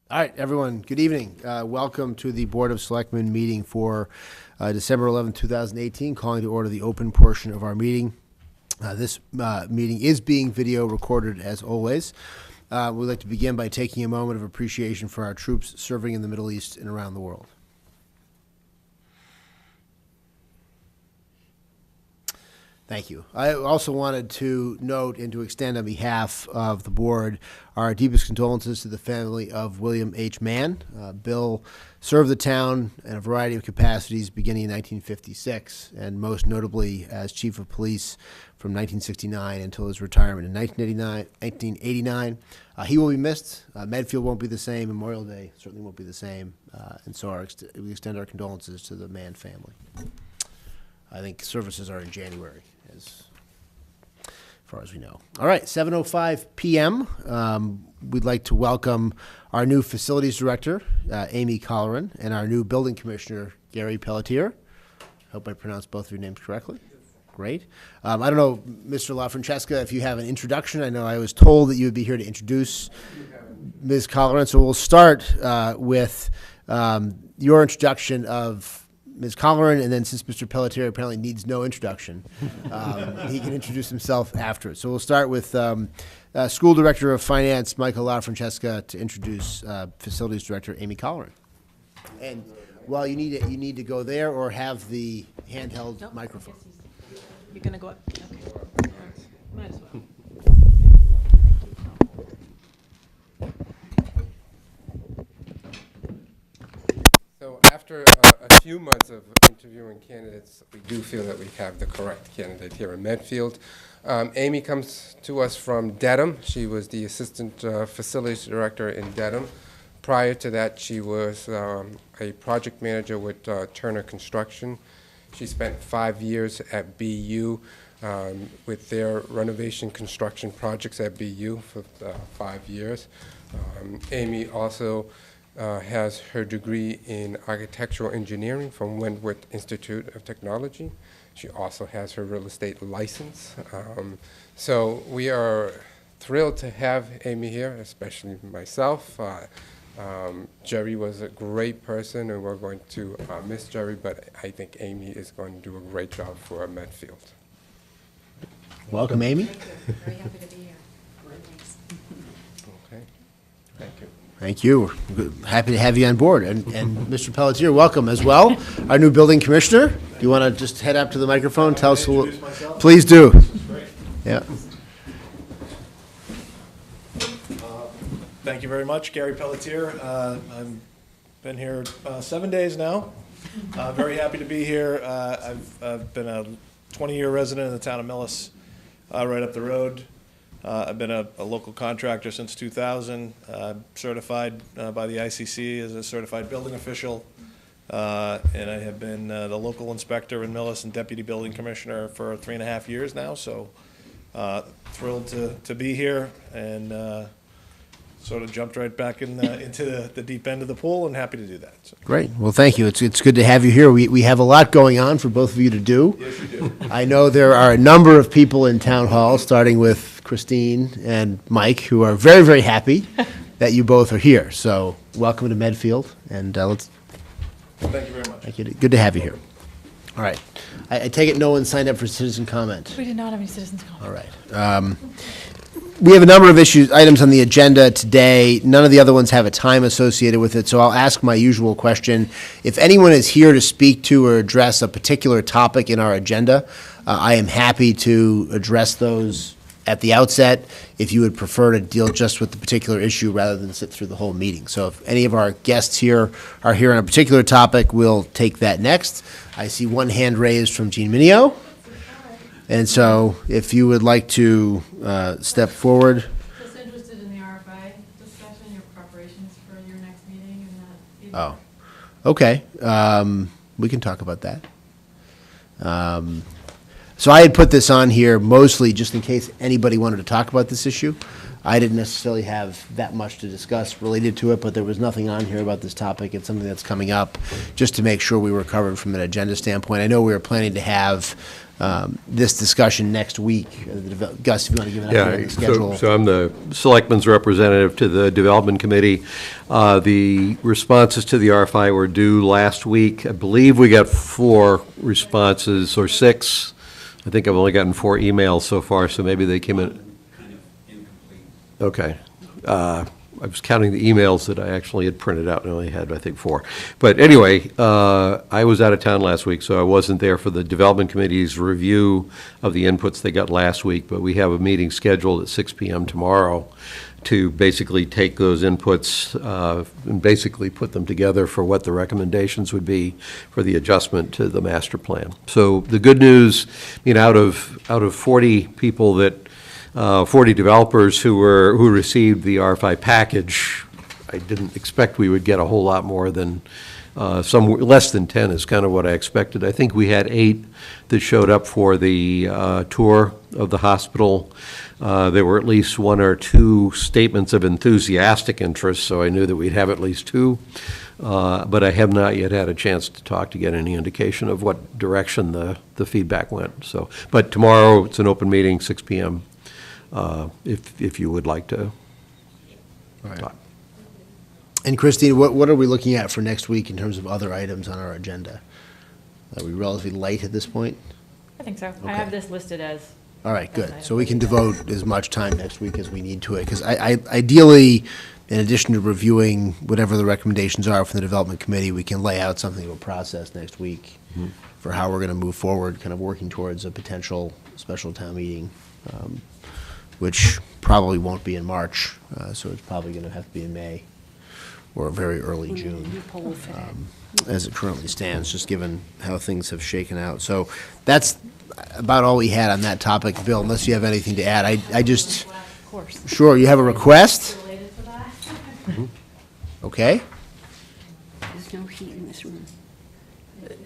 All right, everyone, good evening. Welcome to the Board of Selectmen meeting for December 11, 2018, calling to order the open portion of our meeting. This meeting is being video recorded as always. We'd like to begin by taking a moment of appreciation for our troops serving in the Middle East and around the world. Thank you. I also wanted to note and to extend on behalf of the board our deepest condolences to the family of William H. Mann. Bill served the town in a variety of capacities beginning in 1956, and most notably as chief of police from 1969 until his retirement in 1989. He will be missed. Medfield won't be the same. Memorial Day certainly won't be the same. And so we extend our condolences to the Mann family. I think services are in January, as far as we know. All right, 7:05 p.m. We'd like to welcome our new facilities director, Amy Colleran, and our new building commissioner, Gary Pelletier. Hope I pronounced both of your names correctly. Great. I don't know, Mr. LaFrancesca, if you have an introduction. I know I was told that you would be here to introduce Ms. Colleran, so we'll start with your introduction of Ms. Colleran, and then since Mr. Pelletier apparently needs no introduction, he can introduce himself afterwards. So we'll start with School Director of Finance, Michael LaFrancesca, to introduce Facilities Director, Amy Colleran. And well, you need to go there or have the handheld microphone. You're going to go up? Okay. Might as well. So after a few months of interviewing candidates, we do feel that we have the correct candidate here in Medfield. Amy comes to us from Dedham. She was the Assistant Facilities Director in Dedham. Prior to that, she was a project manager with Turner Construction. She spent 5 years at BU with their renovation construction projects at BU for 5 years. Amy also has her degree in architectural engineering from Wentworth Institute of Technology. She also has her real estate license. So we are thrilled to have Amy here, especially myself. Jerry was a great person, and we're going to miss Jerry, but I think Amy is going to do a great job for Medfield. Welcome, Amy. Very happy to be here. Thanks. Okay, thank you. Thank you. We're happy to have you on board. And Mr. Pelletier, welcome as well, our new building commissioner. Do you want to just head up to the microphone? Tell us who. Please do. Yeah. Thank you very much, Gary Pelletier. I've been here 7 days now. Very happy to be here. I've been a 20-year resident in the town of Millis, right up the road. I've been a local contractor since 2000, certified by the ICC as a certified building official, and I have been the local inspector in Millis and deputy building commissioner for 3.5 years now, so thrilled to be here, and sort of jumped right back into the deep end of the pool, and happy to do that. So. Great. Well, thank you. It's good to have you here. We have a lot going on for both of you to do. Yes, you do. I know there are a number of people in town hall, starting with Christine and Mike, who are very, very happy that you both are here. So welcome to Medfield, and let's. Thank you very much. Thank you. Good to have you here. All right. I take it no one signed up for citizen comment. We did not have any citizens comment. All right. We have a number of items on the agenda today. None of the other ones have a time associated with it, so I'll ask my usual question. If anyone is here to speak to or address a particular topic in our agenda, I am happy to address those at the outset if you would prefer to deal just with the particular issue rather than sit through the whole meeting. So if any of our guests here are here on a particular topic, we'll take that next. I see one hand raised from Jean Mineo. And so, if you would like to step forward. Just interested in the RFI discussion, your preparations for your next meeting and that. Oh, okay. We can talk about that. So I had put this on here mostly just in case anybody wanted to talk about this issue. I didn't necessarily have that much to discuss related to it, but there was nothing on here about this topic. It's something that's coming up just to make sure we were covered from an agenda standpoint. I know we were planning to have this discussion next week. Gus, if you want to give an update on the schedule. So I'm the Selectmen's representative to the Development Committee. The responses to the RFI were due last week. I believe we got 4 responses, or 6. I think I've only gotten 4 emails so far, so maybe they came in. Kind of incomplete. Okay. I was counting the emails that I actually had printed out, and I only had, I think, 4. But anyway, I was out of town last week, so I wasn't there for the Development Committee's review of the inputs they got last week, but we have a meeting scheduled at 6 p.m. tomorrow to basically take those inputs and basically put them together for what the recommendations would be for the adjustment to the master plan. So the good news, out of 40 people that 40 developers who received the RFI package, I didn't expect we would get a whole lot more than some less than 10 is kind of what I expected. I think we had 8 that showed up for the tour of the hospital. There were at least 1 or 2 statements of enthusiastic interest, so I knew that we'd have at least 2. But I have not yet had a chance to talk to get any indication of what direction the feedback went. So, but tomorrow it's an open meeting, 6 p.m. If you would like to talk. And Christine, what are we looking at for next week in terms of other items on our agenda? Are we relatively light at this point? I think so. Okay. I have this listed as. All right, good. So we can devote as much time next week as we need to it, because I ideally, in addition to reviewing whatever the recommendations are from the Development Committee, we can lay out something to process next week for how we're going to move forward, kind of working towards a potential special town meeting, which probably won't be in March, so it's probably going to have to be in May or very early June, as it currently stands, just given how things have shaken out. So that's about all we had on that topic. Bill, unless you have anything to add, I just, Of course. sure, you have a request? Related to that? Okay. There's no heat in this room.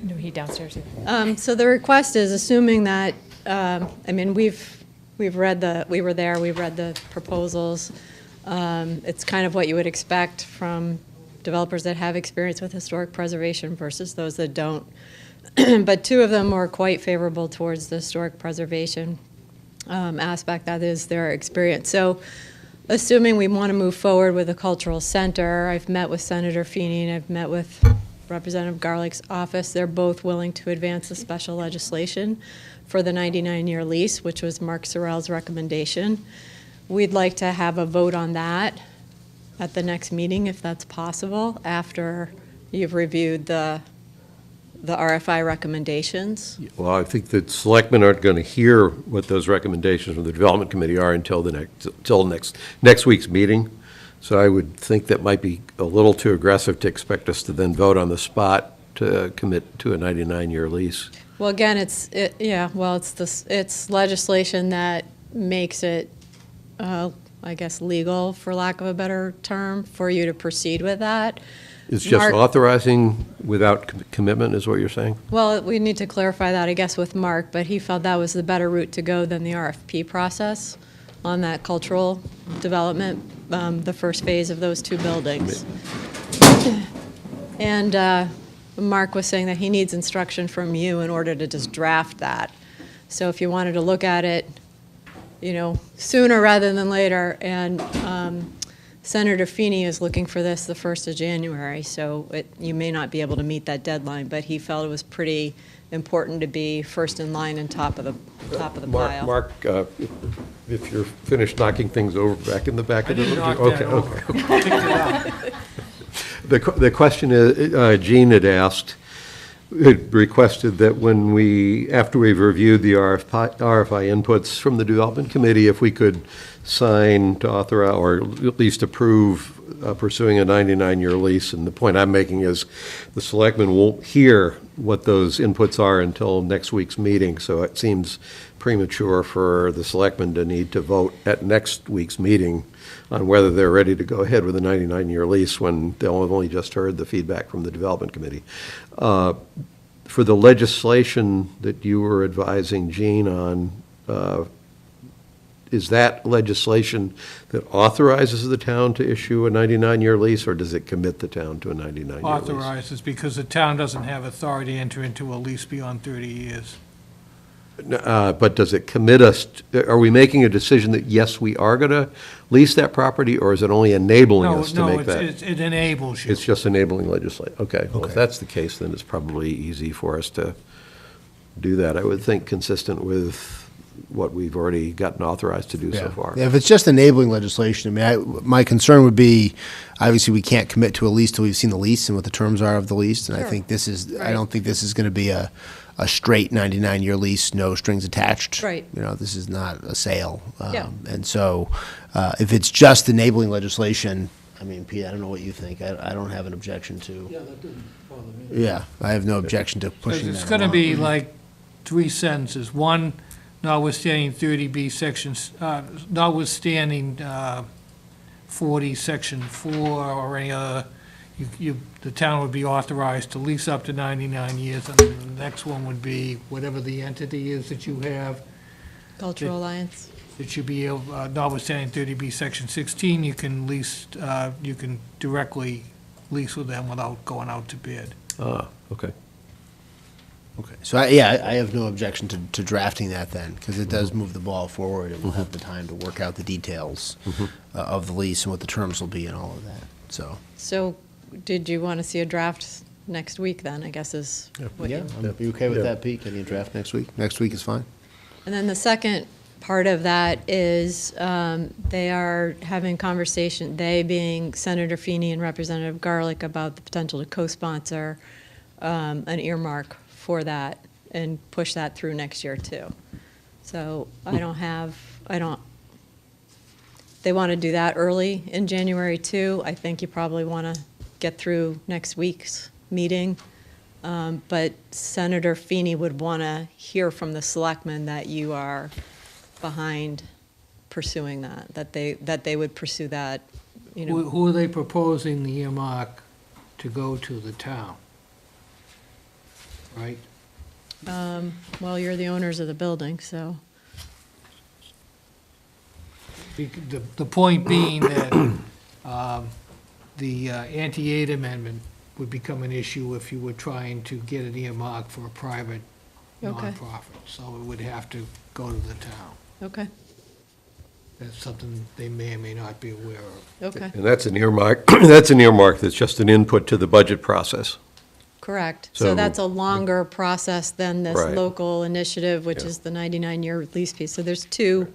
No, he downstairs either. So the request is assuming that, we've read we were there, we've read the proposals. It's kind of what you would expect from developers that have experience with historic preservation versus those that don't. But 2 of them were quite favorable towards the historic preservation aspect, that is their experience. So assuming we want to move forward with a cultural center, I've met with Senator Feeney and I've met with Representative Garlick's office. They're both willing to advance the special legislation for the 99-year lease, which was Mark Sorrell's recommendation. We'd like to have a vote on that at the next meeting, if that's possible, after you've reviewed the RFI recommendations. Well, I think that selectmen aren't going to hear what those recommendations from the Development Committee are until next week's meeting. So I would think that might be a little too aggressive to expect us to then vote on the spot to commit to a 99-year lease. Well, again, it's legislation that makes it, I guess, legal, for lack of a better term, for you to proceed with that. It's just Mark- authorizing without commitment, is what you're saying? Well, we need to clarify that, I guess, with Mark, but he felt that was the better route to go than the RFP process on that cultural development, the first phase of those 2 buildings. And Mark was saying that he needs instruction from you in order to just draft that. So if you wanted to look at it, sooner rather than later, and Senator Feeney is looking for this the 1st of January, so you may not be able to meet that deadline, but he felt it was pretty important to be first in line and top of the pile. Mark, if you're finished knocking things over back in the back of the room. Okay. The question is, Jean had requested that after we've reviewed the RFI inputs from the Development Committee, if we could sign to authorize, or at least approve pursuing a 99-year lease. And the point I'm making is the selectmen won't hear what those inputs are until next week's meeting, so it seems premature for the selectmen to need to vote at next week's meeting on whether they're ready to go ahead with a 99-year lease when they'll have only just heard the feedback from the Development Committee. For the legislation that you were advising Jean on, is that legislation that authorizes the town to issue a 99-year lease, or does it commit the town to a 99-year lease? Authorizes, because the town doesn't have authority to enter into a lease beyond 30 years. But does it commit us, are we making a decision that, yes, we are going to lease that property, or is it only enabling us to make that? It enables you. It's just enabling legislation. Okay, well, if that's the case, then it's probably easy for us to do that. I would think consistent with what we've already gotten authorized to do so far. Yeah, if it's just enabling legislation, I mean, my concern would be, obviously, we can't commit to a lease till we've seen the lease and what the terms are of the lease. And I Sure. think this is, I Right. don't think this is going to be a straight 99-year lease, no strings attached. Right. You know, this is not a sale. Yeah. And so, if it's just enabling legislation, I mean, Pete, I don't know what you think. I don't have an objection to. Yeah, that doesn't bother me. Yeah, I have no objection to pushing that It's gonna along. be like 3 sentences. One, notwithstanding 30B sections, notwithstanding 40, section 4, or any other, the town would be authorized to lease up to 99 years, and then the next one would be whatever the entity is that you have, Cultural Alliance. that you be able, notwithstanding 30B section 16, you can lease, you can directly lease with them without going out to bid. Okay. Okay, so I have no objection to drafting that then, because it does move the ball forward, and we'll have the time to work out the details of the lease and what the terms will be and all of that, so. So did you want to see a draft next week then, I guess is what you. You okay with Yeah. that, Pete? Getting a draft next week? Next week is fine? And then the second part of that is they are having conversation, they being Senator Feeney and Representative Garlick, about the potential to co-sponsor an earmark for that and push that through next year too. So they want to do that early in January too. I think you probably want to get through next week's meeting. But Senator Feeney would want to hear from the selectmen that you are behind pursuing that they would pursue that, you know. Who are they proposing the earmark to go to? The town, right? Well, you're the owners of the building, so. The point being that the anti-aid amendment would become an issue if you were trying to get an earmark for a private Okay. nonprofit. So it would have to go to the town. Okay, That's something they may or may not be aware of. okay, And that's an earmark, that's an earmark that's just an input to the budget process. correct. So- So that's a longer process than this Right. local initiative, which Yeah. is the 99-year lease piece. So there's two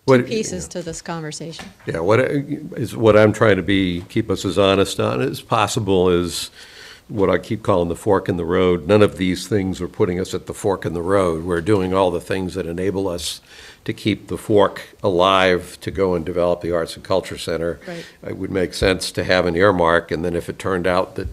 What- pieces to this conversation. Yeah, what I'm trying to keep us as honest on as possible is what I keep calling the fork in the road. None of these things are putting us at the fork in the road. We're doing all the things that enable us to keep the fork alive, to go and develop the Arts and Culture Center. Right. It would make sense to have an earmark, and then if it turned out that,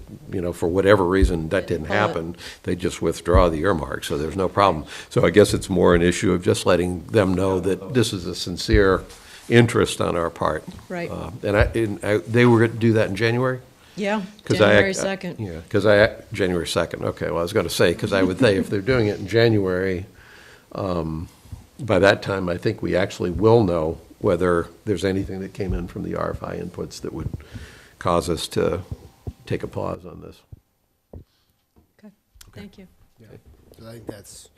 for whatever reason, that didn't Pull it. happen, they just withdraw the earmark, so there's no problem. So I guess it's more an issue of just letting them know that this is a sincere interest on our part. Right. They were going to do that in January? Yeah, 'Cause January 2nd. Yeah, January 2nd, okay, well, I was going to say, because I would say if they're doing it in January, by that time, I think we actually will know whether there's anything that came in from the RFI inputs that would cause us to take a pause on this. Okay, thank you. So I think that's,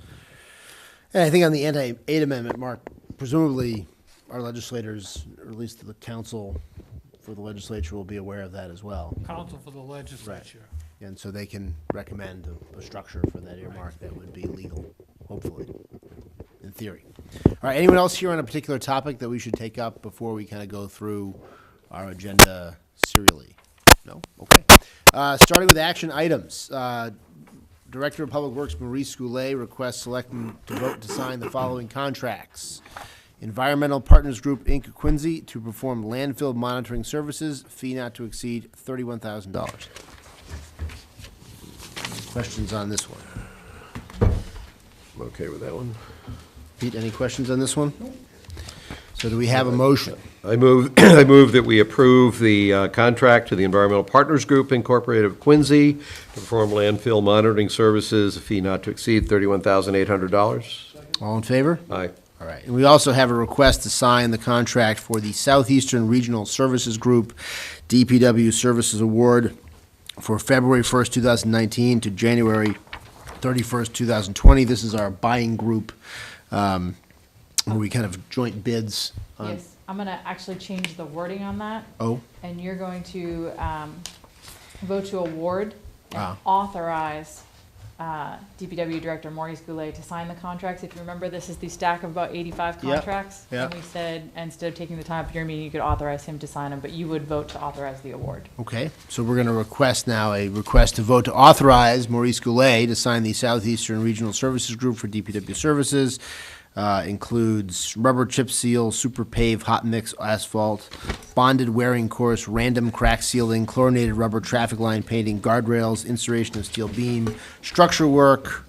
and I think on the anti-aid amendment, Mark, presumably our legislators, or at least the council for the legislature, will be aware of that as well. Counsel for the legislature. And so they can recommend a structure for that earmark that would be legal, hopefully, in theory. All right, anyone else here on a particular topic that we should take up before we kind of go through our agenda serially? No? Okay. Starting with action items. Director of Public Works Maurice Goulet requests selectmen to vote to sign the following contracts. Environmental Partners Group, Inc., Quincy, to perform landfill monitoring services, fee not to exceed $31,000. Questions on this one? I'm okay with that one. Pete, any questions on this one? So do we have a motion? I move that we approve the contract to the Environmental Partners Group Incorporated of Quincy to perform landfill monitoring services, a fee not to exceed $31,800. All in favor? Aye. All right. And we also have a request to sign the contract for the Southeastern Regional Services Group DPW Services Award for February 1st, 2019 to January 31st, 2020. This is our buying group where we kind of joint bids on. Yes, I'm gonna actually change the wording on that, Oh, and you're going to vote to award and Wow. authorize DPW Director Maurice Goulet to sign the contracts. If you remember, this is the stack of about 85 Yep, contracts. yep. And we said, instead of taking the time up your meeting, you could authorize him to sign them, but you would vote to authorize the award. okay. So we're going to request now a request to vote to authorize Maurice Goulet to sign the Southeastern Regional Services Group for DPW services. Includes rubber chip seal, super pave, hot mix asphalt, bonded wearing course, random crack sealing, chlorinated rubber traffic line painting, guardrails, installation of steel beam, structure work,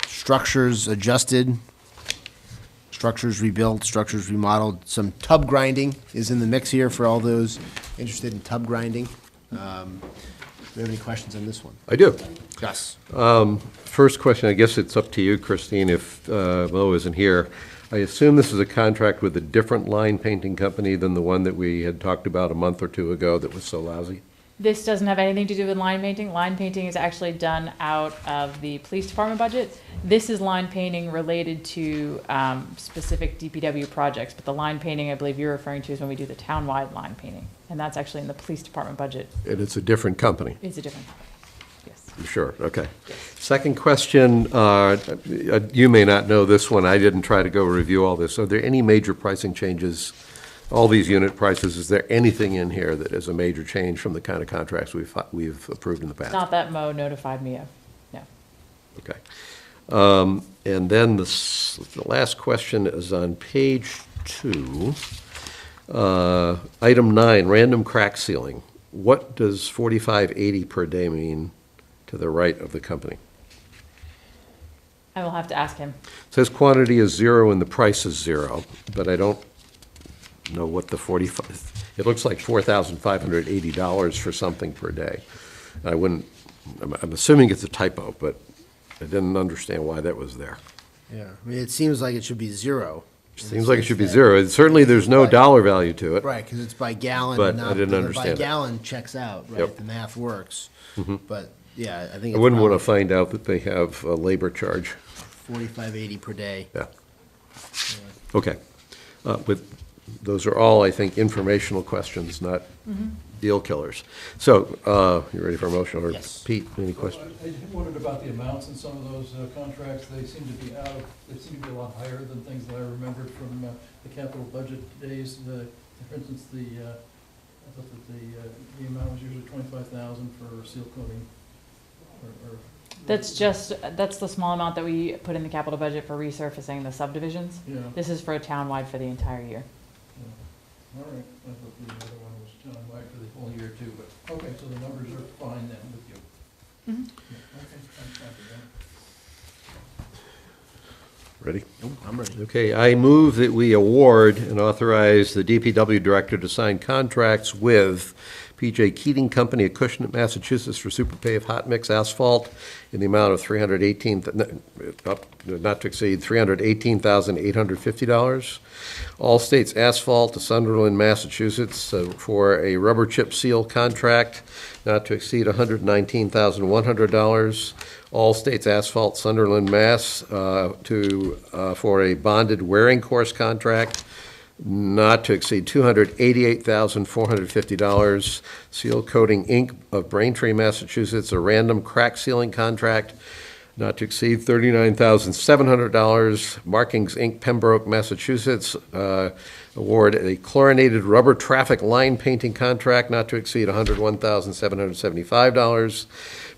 structures adjusted, structures rebuilt, structures remodeled. Some tub grinding is in the mix here for all those interested in tub grinding. Do you have any questions on this one? I do. Gus? First question, I guess it's up to you, Christine, if Mo isn't here. I assume this is a contract with a different line painting company than the one that we had talked about a month or two ago that was so lousy? This doesn't have anything to do with line painting. Line painting is actually done out of the police department budget. This is line painting related to specific DPW projects, but the line painting I believe you're referring to is when we do the townwide line painting, and that's actually in the police department budget. And it's a different company? It's a different topic. Yes. You sure? Okay. Second question, you may not know this one. I didn't try to go review all this. Are there any major pricing changes? All these unit prices, is there anything in here that is a major change from the kind of contracts we've approved in the past? Not that Mo notified me of, no. Okay. And then the last question is on page 2. Item 9, random crack sealing. What does $45.80 per day mean to the right of the company? I will have to ask him. It says quantity is 0 and the price is 0, but I don't know what the 45, it looks like $4,580 for something per day. I'm assuming it's a typo, but I didn't understand why that was there. Yeah, I mean, it seems like it should be 0. Seems like it should be 0. Certainly, there's no dollar value to it. Right, because it's by gallon. But and not- I didn't understand By it. gallon checks out, right? Yep. The math works. But, yeah, I think I it's wouldn't want to probably find out that they have a labor charge. $45.80 per day. Yeah. Okay. But those are all, I think, informational questions, not deal killers. So, you ready for a motion? Or Yes. Pete, any questions? I wondered about the amounts in some of those contracts. They seem to be they seem to be a lot higher than things that I remembered from the capital budget days. For instance, I thought that the amount was usually $25,000 for seal coating. Or That's the small amount that we put in the capital budget for resurfacing the subdivisions. yeah, This is for a townwide for the entire year. all right. I thought the other one was townwide for the whole year too, but, okay, so the numbers are fine then with you. Mhm. Yeah, okay, I'm happy with that. Ready? I'm ready. Okay, I move that we award and authorize the DPW director to sign contracts with P.J. Keating Company of Cushnet, Massachusetts for super pave hot mix asphalt in the amount of not to exceed $318,850. All States Asphalt to Sunderland, Massachusetts for a rubber chip seal contract not to exceed $119,100. All States Asphalt, Sunderland, Mass, for a bonded wearing course contract not to exceed $288,450. Seal Coating, Inc. of Braintree, Massachusetts, a random crack sealing contract not to exceed $39,700. Markings, Inc., Pembroke, Massachusetts, award a chlorinated rubber traffic line painting contract not to exceed $101,775.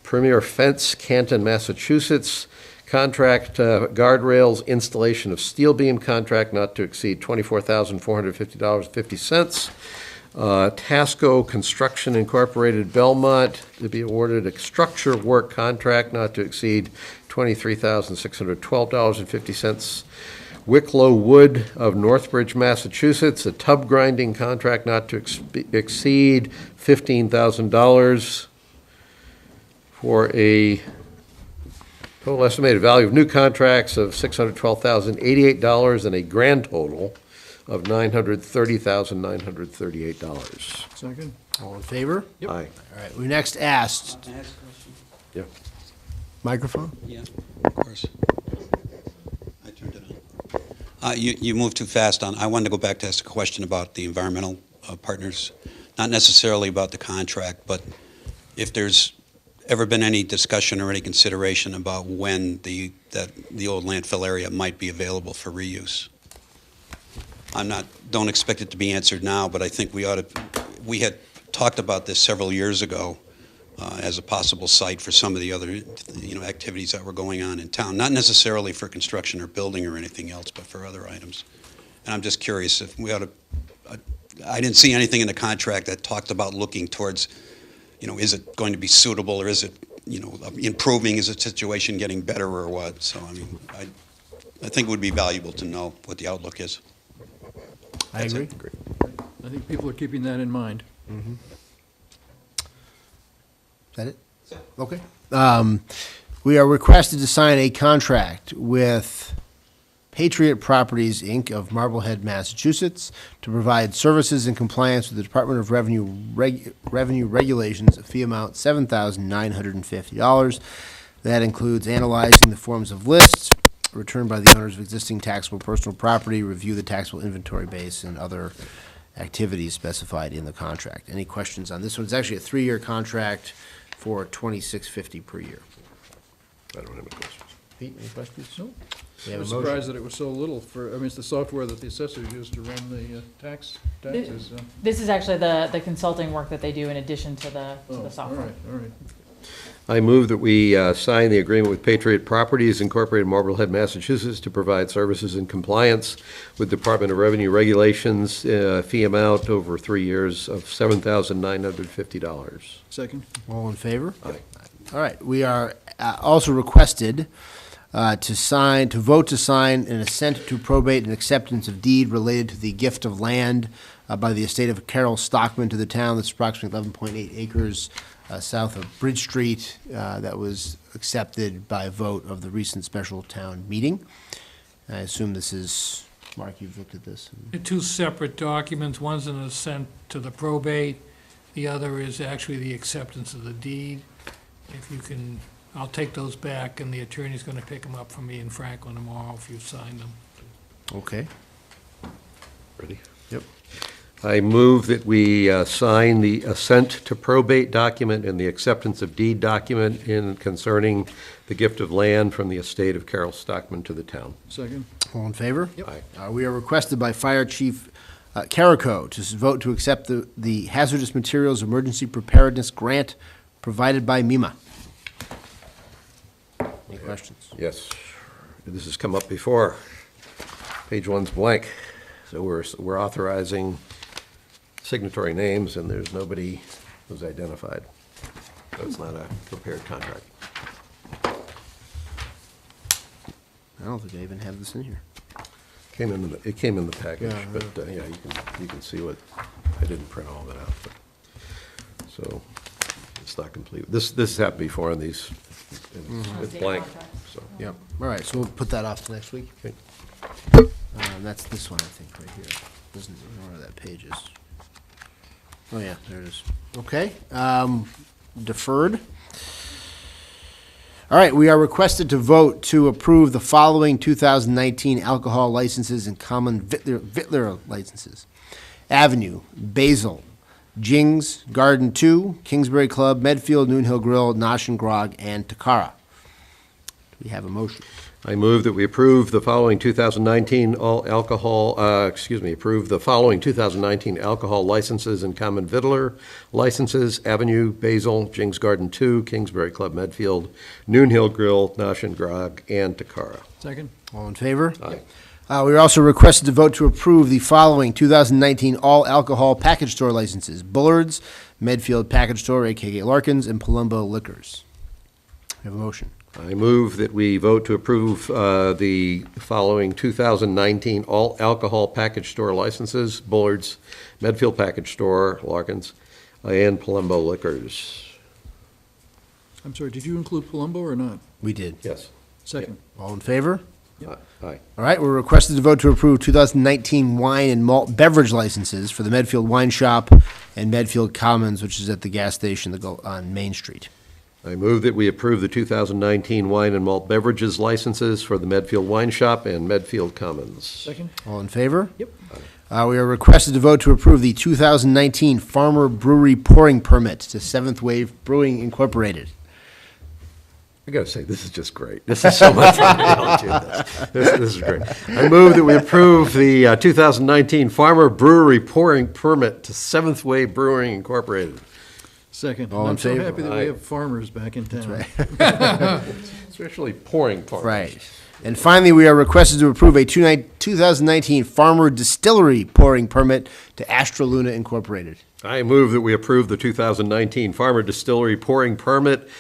Premier Fence, Canton, Massachusetts, contract guardrails installation of steel beam contract not to exceed $24,450.50. Tasco Construction Incorporated, Belmont, to be awarded a structure work contract not to exceed $23,612.50. Wicklow Wood of Northbridge, Massachusetts, a tub grinding contract not to exceed $15,000 for a total estimated value of new contracts of $612,088 and a grand total of $930,938. Second? All in favor? Aye. All right, we next asked, Yeah. microphone? Yeah, of course. You moved too fast on, I wanted to go back to ask a question about the environmental partners, not necessarily about the contract, but if there's ever been any discussion or any consideration about when the old landfill area might be available for reuse. Don't expect it to be answered now, but I think we had talked about this several years ago as a possible site for some of the other, activities that were going on in town. Not necessarily for construction or building or anything else, but for other items. And I'm just curious if we ought to, I didn't see anything in the contract that talked about looking towards, is it going to be suitable or is it, improving? Is the situation getting better or what? So, I think it would be valuable to know what the outlook is. I agree. I think people are keeping that in mind. Mm-hmm. Is that it? Okay. We are requested to sign a contract with Patriot Properties, Inc. of Marblehead, Massachusetts, to provide services in compliance with the Department of Revenue regulations, a fee amount $7,950. That includes analyzing the forms of lists returned by the owners of existing taxable personal property, review the taxable inventory base, and other activities specified in the contract. Any questions on this one? It's actually a 3-year contract for $26.50 per year. I don't have any questions. Pete, any questions? No. We I have was a motion. surprised that it was so little for, it's the software that the assessors use to run the taxes. This is actually the consulting work that they do in addition to the All software. right, all right. I move that we sign the agreement with Patriot Properties Incorporated, Marblehead, Massachusetts, to provide services in compliance with Department of Revenue regulations, fee amount over 3 years of $7,950. Second? All in favor? Aye. All right, we are also requested to vote to sign an assent to probate and acceptance of deed related to the gift of land by the estate of Carol Stockman to the town. That's approximately 11.8 acres south of Bridge Street. That was accepted by vote of the recent special town meeting. I assume this is, Mark, you've looked at this. They're two separate documents. One's an assent to the probate. The other is actually the acceptance of the deed. If you can, I'll take those back, and the attorney's going to pick them up from me in Franklin tomorrow if you sign them. Okay. Ready? Yep. I move that we sign the assent to probate document and the acceptance of deed document in concerning the gift of land from the estate of Carol Stockman to the town. Second? All in favor? Yep. Aye. We are requested by Fire Chief Carrico to vote to accept the Hazardous Materials Emergency Preparedness Grant provided by MEMA. Any questions? Yes. This has come up before. Page 1's blank. So we're authorizing signatory names, and there's nobody who's identified. So it's not a prepared contract. I don't think I even have this in here. It came in the package, Yeah, but yeah, you can see what, I didn't print all of it out, but, so, it's not complete. This has happened before on these, and it's blank, so. Yep. All right, so we'll put that off to next week. Okay. That's this one, I think, right here. Doesn't know where that page is. Oh, yeah, there it is. Okay, deferred. All right, we are requested to vote to approve the following 2019 alcohol licenses and common Vittler licenses. Avenue, Basil, Jing's, Garden 2, Kingsbury Club, Medfield, Noon Hill Grill, Nosh and Grog, and Takara. Do we have a motion? I move that we approve the following 2019 approve the following 2019 alcohol licenses and common vittler licenses: Avenue, Basil, Jing's Garden 2, Kingsbury Club, Medfield, Noon Hill Grill, Nosh and Grog, and Takara. Second? All in favor? Aye. We are also requested to vote to approve the following 2019 all-alcohol package store licenses: Bullard's, Medfield Package Store, a.k.a. Larkins, and Palumbo Liquors. We have a motion. I move that we vote to approve the following 2019 all-alcohol package store licenses: Bullard's, Medfield Package Store, Larkins, and Palumbo Liquors. I'm sorry, did you include Palumbo or not? We did. Yes. Second? All in favor? Aye. All right, we're requested to vote to approve 2019 wine and malt beverage licenses for the Medfield Wine Shop and Medfield Commons, which is at the gas station on Main Street. I move that we approve the 2019 wine and malt beverages licenses for the Medfield Wine Shop and Medfield Commons. Second? All in favor? Yep. We are requested to vote to approve the 2019 Farmer Brewery pouring permit to Seventh Wave Brewing Incorporated. I gotta say, this is just great. This is so much fun to go to this is great. I move that we approve the 2019 Farmer Brewery pouring permit to Seventh Wave Brewing Incorporated. Second. All in I'm so favor? happy that Aye. we have farmers back in town. Especially pouring farmers. Right. And finally, we are requested to approve a 2019 Farmer Distillery pouring permit to Astra Luna Incorporated. I move that we approve the 2019 Farmer Distillery pouring permit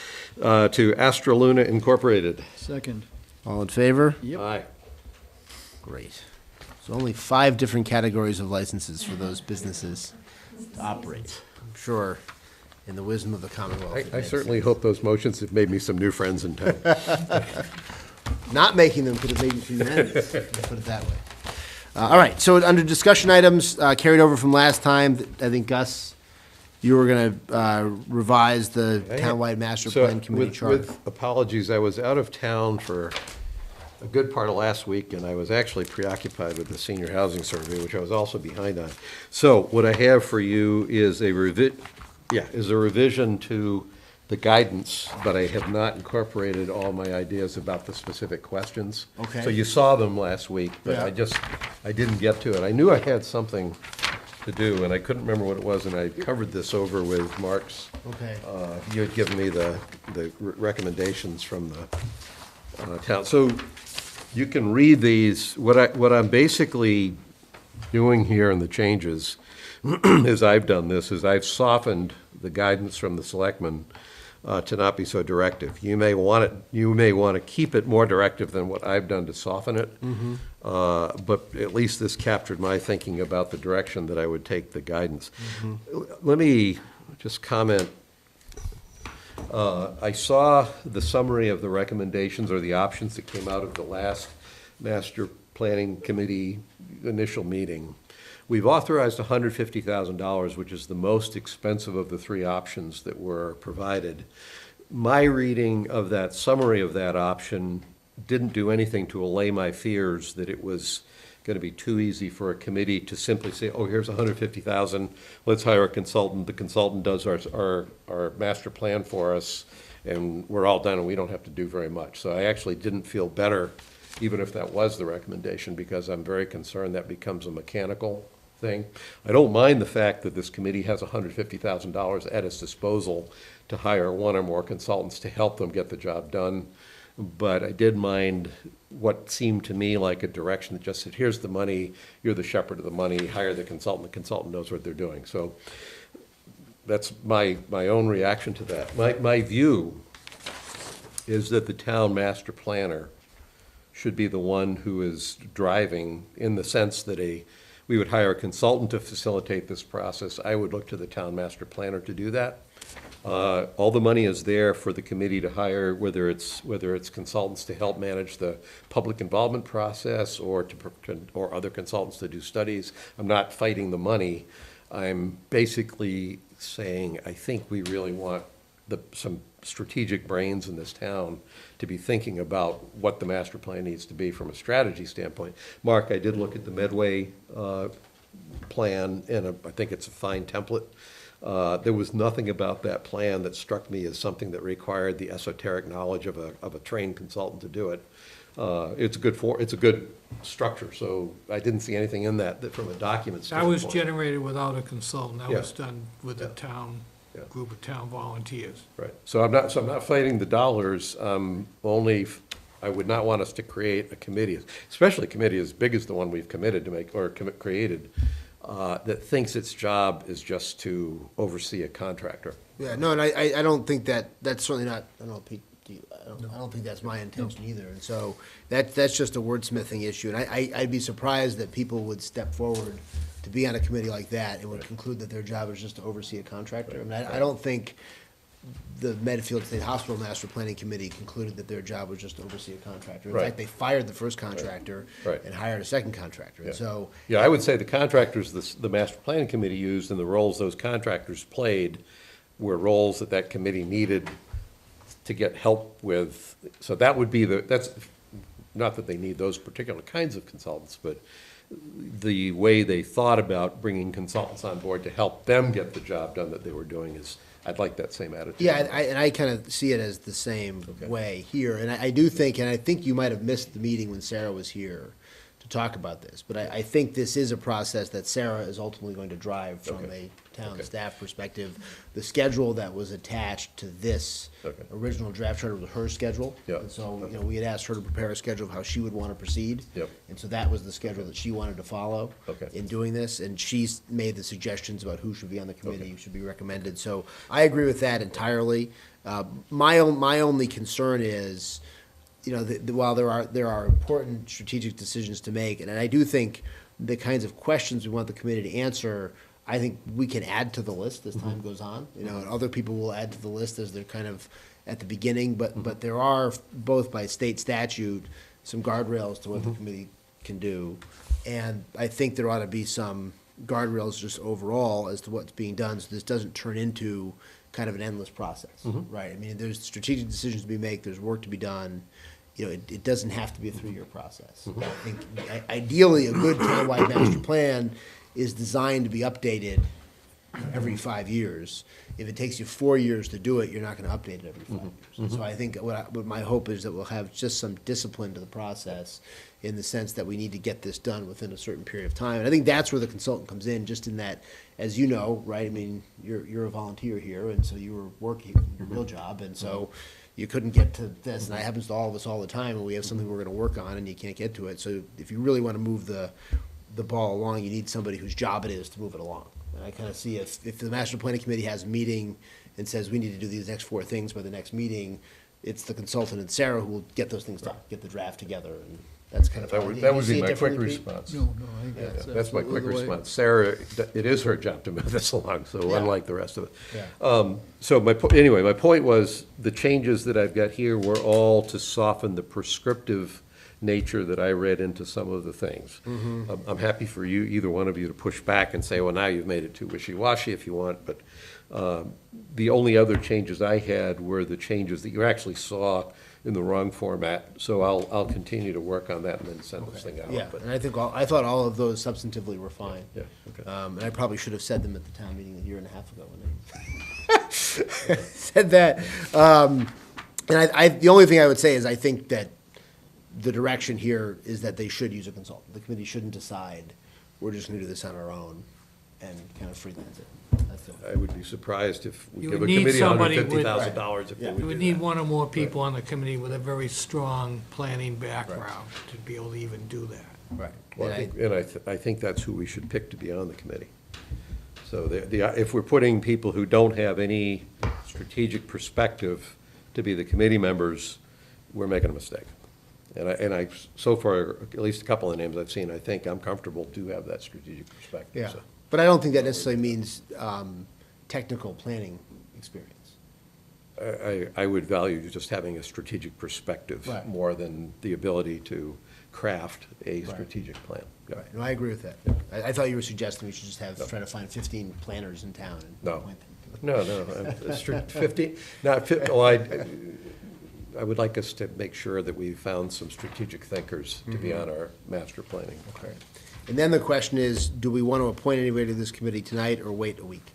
to Astra Luna Incorporated. Second. All in favor? Yep. Aye. Great. So only 5 different categories of licenses for those businesses to operate. I'm sure, in the wisdom of the Commonwealth. I certainly hope those motions have made me some new friends in town. Not making them could have made you tremendous, let's put it that way. All right, so under discussion items carried over from last time, I think, Gus, you were going to revise the townwide master So, plan committee charter. with apologies, I was out of town for a good part of last week, and I was actually preoccupied with the senior housing survey, which I was also behind on. So what I have for you is a revision to the guidance, but I have not incorporated all my ideas about the specific questions. Okay. So you saw them last week, but Yeah. I didn't get to it. I knew I had something to do, and I couldn't remember what it was, and I covered this over with Mark's. Okay. You had given me the recommendations from the town. So you can read these. What I'm basically doing here in the changes, as I've done this, is I've softened the guidance from the selectmen to not be so directive. You may want to keep it more directive than what I've done to soften it. But at least this captured my thinking about the direction that I would take the guidance. Let me just comment. I saw the summary of the recommendations or the options that came out of the last master planning committee initial meeting. We've authorized $150,000, which is the most expensive of the 3 options that were provided. My reading of that summary of that option didn't do anything to allay my fears that it was going to be too easy for a committee to simply say, oh, here's $150,000, let's hire a consultant. The consultant does our master plan for us, and we're all done, and we don't have to do very much. So I actually didn't feel better, even if that was the recommendation, because I'm very concerned that becomes a mechanical thing. I don't mind the fact that this committee has $150,000 at its disposal to hire 1 or more consultants to help them get the job done. But I did mind what seemed to me like a direction that just said, here's the money, you're the shepherd of the money, hire the consultant knows what they're doing. So that's my own reaction to that. My view is that the town master planner should be the one who is driving, in the sense that we would hire a consultant to facilitate this process. I would look to the town master planner to do that. All the money is there for the committee to hire, whether it's consultants to help manage the public involvement process or other consultants to do studies. I'm not fighting the money. I'm basically saying I think we really want some strategic brains in this town to be thinking about what the master plan needs to be from a strategy standpoint. Mark, I did look at the Medway plan, and I think it's a fine template. There was nothing about that plan that struck me as something that required the esoteric knowledge of a trained consultant to do it. It's a good structure, so I didn't see anything in that from a document That standpoint. was generated without a consultant. That Yeah. was done with a town, Yeah. group of town volunteers. Right, so I'm not fighting the dollars, I would not want us to create a committee, especially a committee as big as the one we've committed to make, or created, that thinks its job is just to oversee a contractor. Yeah, no, and I don't think that's certainly not, I don't know, Pete, I don't think that's my intention either. And so that's just a wordsmithing issue. And I'd be surprised that people would step forward to be on a committee like that and would conclude that their job is just to oversee a contractor. I mean, I don't think the Medfield State Hospital Master Planning Committee concluded that their job was just to oversee a contractor. In Right. fact, they fired the first contractor Right. and hired a second contractor. Yeah. And so, Yeah, I would say the contractors the master planning committee used and the roles those contractors played were roles that committee needed to get help with, so that would be that's, not that they need those particular kinds of consultants, but the way they thought about bringing consultants on board to help them get the job done that they were doing is, I'd like that same attitude. Yeah, and I kind of see it as the same way here. And I do think, and I think you might have missed the meeting when Sarah was here to talk about this, but I think this is a process that Sarah is ultimately going to drive from a town staff perspective. The schedule that was attached to this original draft charter was her schedule. Yeah. And so, you know, we had asked her to prepare a schedule of how she would want to proceed. Yep. And so that was the schedule that she wanted to follow in doing this. And she's made the suggestions about who should be on the committee, who should be recommended. So I agree with that entirely. My only concern is, you know, while there are important strategic decisions to make, and I do think the kinds of questions we want the committee to answer, I think we can add to the list as time goes on. You know, and other people will add to the list as they're kind of at the beginning. But there are, both by state statute, some guardrails to what the committee can do. And I think there ought to be some guardrails just overall as to what's being done, so this doesn't turn into kind of an endless process, right? I mean, there's strategic decisions to be made, there's work to be done. You know, it doesn't have to be a 3-year process. I think ideally, a good townwide master plan is designed to be updated every 5 years. If it takes you 4 years to do it, you're not gonna update it every 5 years. And so I think what my hope is that we'll have just some discipline to the process in the sense that we need to get this done within a certain period of time. And I think that's where the consultant comes in, just in that, as you know, right, I mean, you're a volunteer here, and so you were working your real job, and so you couldn't get to this, and that happens to all of us all the time, and we have something we're gonna work on, and you can't get to it. So if you really wanna move the ball along, you need somebody whose job it is to move it along. And I kind of see if the master planning committee has a meeting and says, we need to do these next 4 things by the next meeting, it's the consultant and Sarah who will get those things done, get the draft together, and that's kind of how That would you see be it my quick differently, Pete? response. No, I think That's my absolutely quick the way- response. Sarah, it is her job to move this along, so Yeah. unlike the rest of it. Yeah. So anyway, my point was, the changes that I've got here were all to soften the prescriptive nature that I read into some of the things. I'm happy for you, either one of you, to push back and say, well, now you've made it too wishy-washy if you want, but the only other changes I had were the changes that you actually saw in the wrong format, so I'll continue to work on that and then send this thing out. Yeah, But- and I think I thought all of those substantively were fine. Yeah, okay. And I probably should have said them at the town meeting a year and a half ago when I said that. And the only thing I would say is I think that the direction here is that they should use a consultant. The committee shouldn't decide, we're just gonna do this on our own and kind of freelance it. That's the only I would be surprised if we You give a would need committee somebody with- $150,000 if they Yeah. would You do would need that. one or more people on the committee with a very strong planning background to be able to even do that. Right. Well, And I think that's who we should pick to be on the committee. So if we're putting people who don't have any strategic perspective to be the committee members, we're making a mistake. And I, so far, at least a couple of names I've seen, I think I'm comfortable to have that strategic perspective. Yeah, so. but I don't think that necessarily means technical planning experience. I would value just having a strategic perspective Right. more than the ability to craft a strategic plan. Yeah. Right, no, I agree with that. I thought you were suggesting we should just try to find 15 planners in town and No. appoint them. No, 50, not 50, well, I would like us to make sure that we found some strategic thinkers to be on our master planning. Okay. And then the question is, do we want to appoint anybody to this committee tonight or wait a week?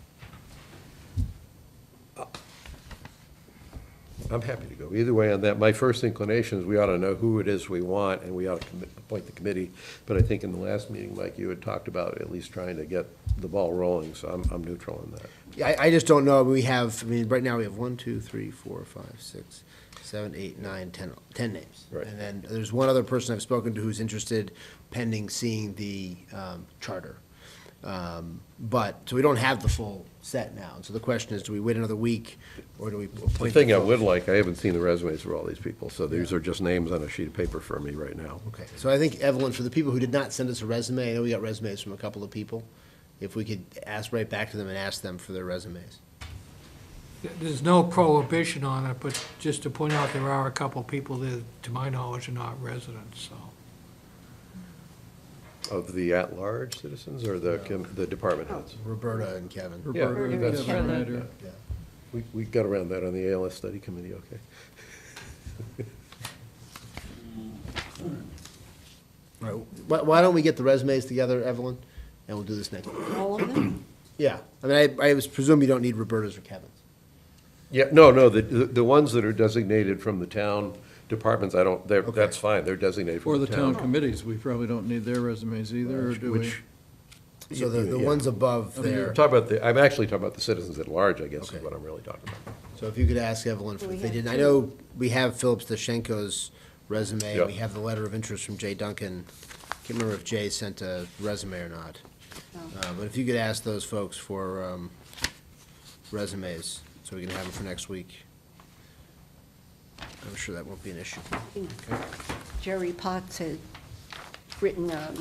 I'm happy to go either way on that. My first inclination is we ought to know who it is we want, and we ought to appoint the committee. But I think in the last meeting, Mike, you had talked about at least trying to get the ball rolling, so I'm neutral on that. Yeah, I just don't know. We have, I mean, right now we have 1, 2, 3, 4, 5, 6, 7, 8, 9, 10 names. Right. And then there's one other person I've spoken to who's interested pending seeing the charter. So we don't have the full set now. So the question is, do we wait another week or do we appoint? The thing I folks? would like, I haven't seen the resumes for all these people, so these are just names on a sheet of paper for me right now. Okay, so I think, Evelyn, for the people who did not send us a resume, I know we got resumes from a couple of people, if we could ask right back to them and ask them for their resumes. There's no prohibition on it, but just to point out, there are a couple people that, to my knowledge, are not residents, so. Of the at-large citizens or the department heads? Roberta and Kevin. Yeah, Roberta, that's- Kevin Ryder. Yeah. We got around that on the ALS study committee, okay. All right, why don't we get the resumes together, Evelyn, and we'll do this next week? All of them? Yeah, I mean, I presume you don't need Roberta's or Kevin's. Yeah, no, the ones that are designated from the town departments, I don't, that's fine, they're designated For from the the town town. committees, we probably don't need their resumes either, or do we? Which, So the Yeah. ones above there. I'm actually talking about the citizens at large, I guess, is Okay. what I'm really talking about. So if you could ask Evelyn Do if we they have didn't, I two? know we have Philip Stashenko's resume, Yep. we have the letter of interest from Jay Duncan. Can't remember if Jay sent a resume or not. But if you could ask those folks for resumes, so we can have them for next week. I'm sure that won't be an issue. Jerry Potts had written a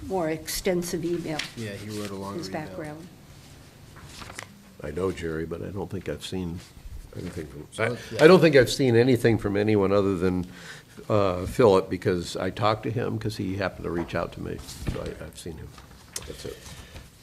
more extensive email, Yeah, he wrote a longer his email. background. I know Jerry, but I don't think I've seen anything from, So, yeah. I don't think I've seen anything from anyone other than Philip, because I talked to him, because he happened to reach out to me, so I've seen him. That's it.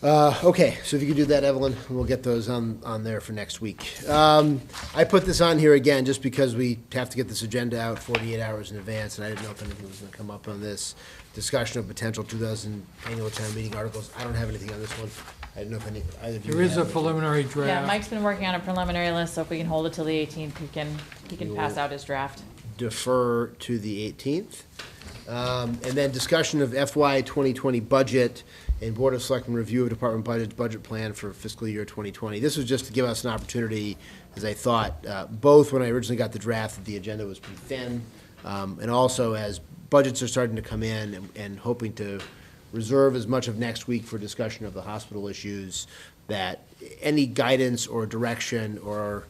Okay, so if you could do that, Evelyn, we'll get those on there for next week. I put this on here again just because we have to get this agenda out 48 hours in advance, and I didn't know if anything was gonna come up on this. Discussion of potential 2000 annual town meeting articles. I don't have anything on this one. I didn't know if either of you There is a have it. preliminary draft. Yeah, Mike's been working on a preliminary list, so if we can hold it till the 18th, he can You pass will- out his draft. Defer to the 18th. And then discussion of FY 2020 budget and Board of Selectmen review of department budget plan for fiscal year 2020. This was just to give us an opportunity, as I thought, both when I originally got the draft, that the agenda was pretty thin, and also as budgets are starting to come in and hoping to reserve as much of next week for discussion of the hospital issues, that any guidance or direction or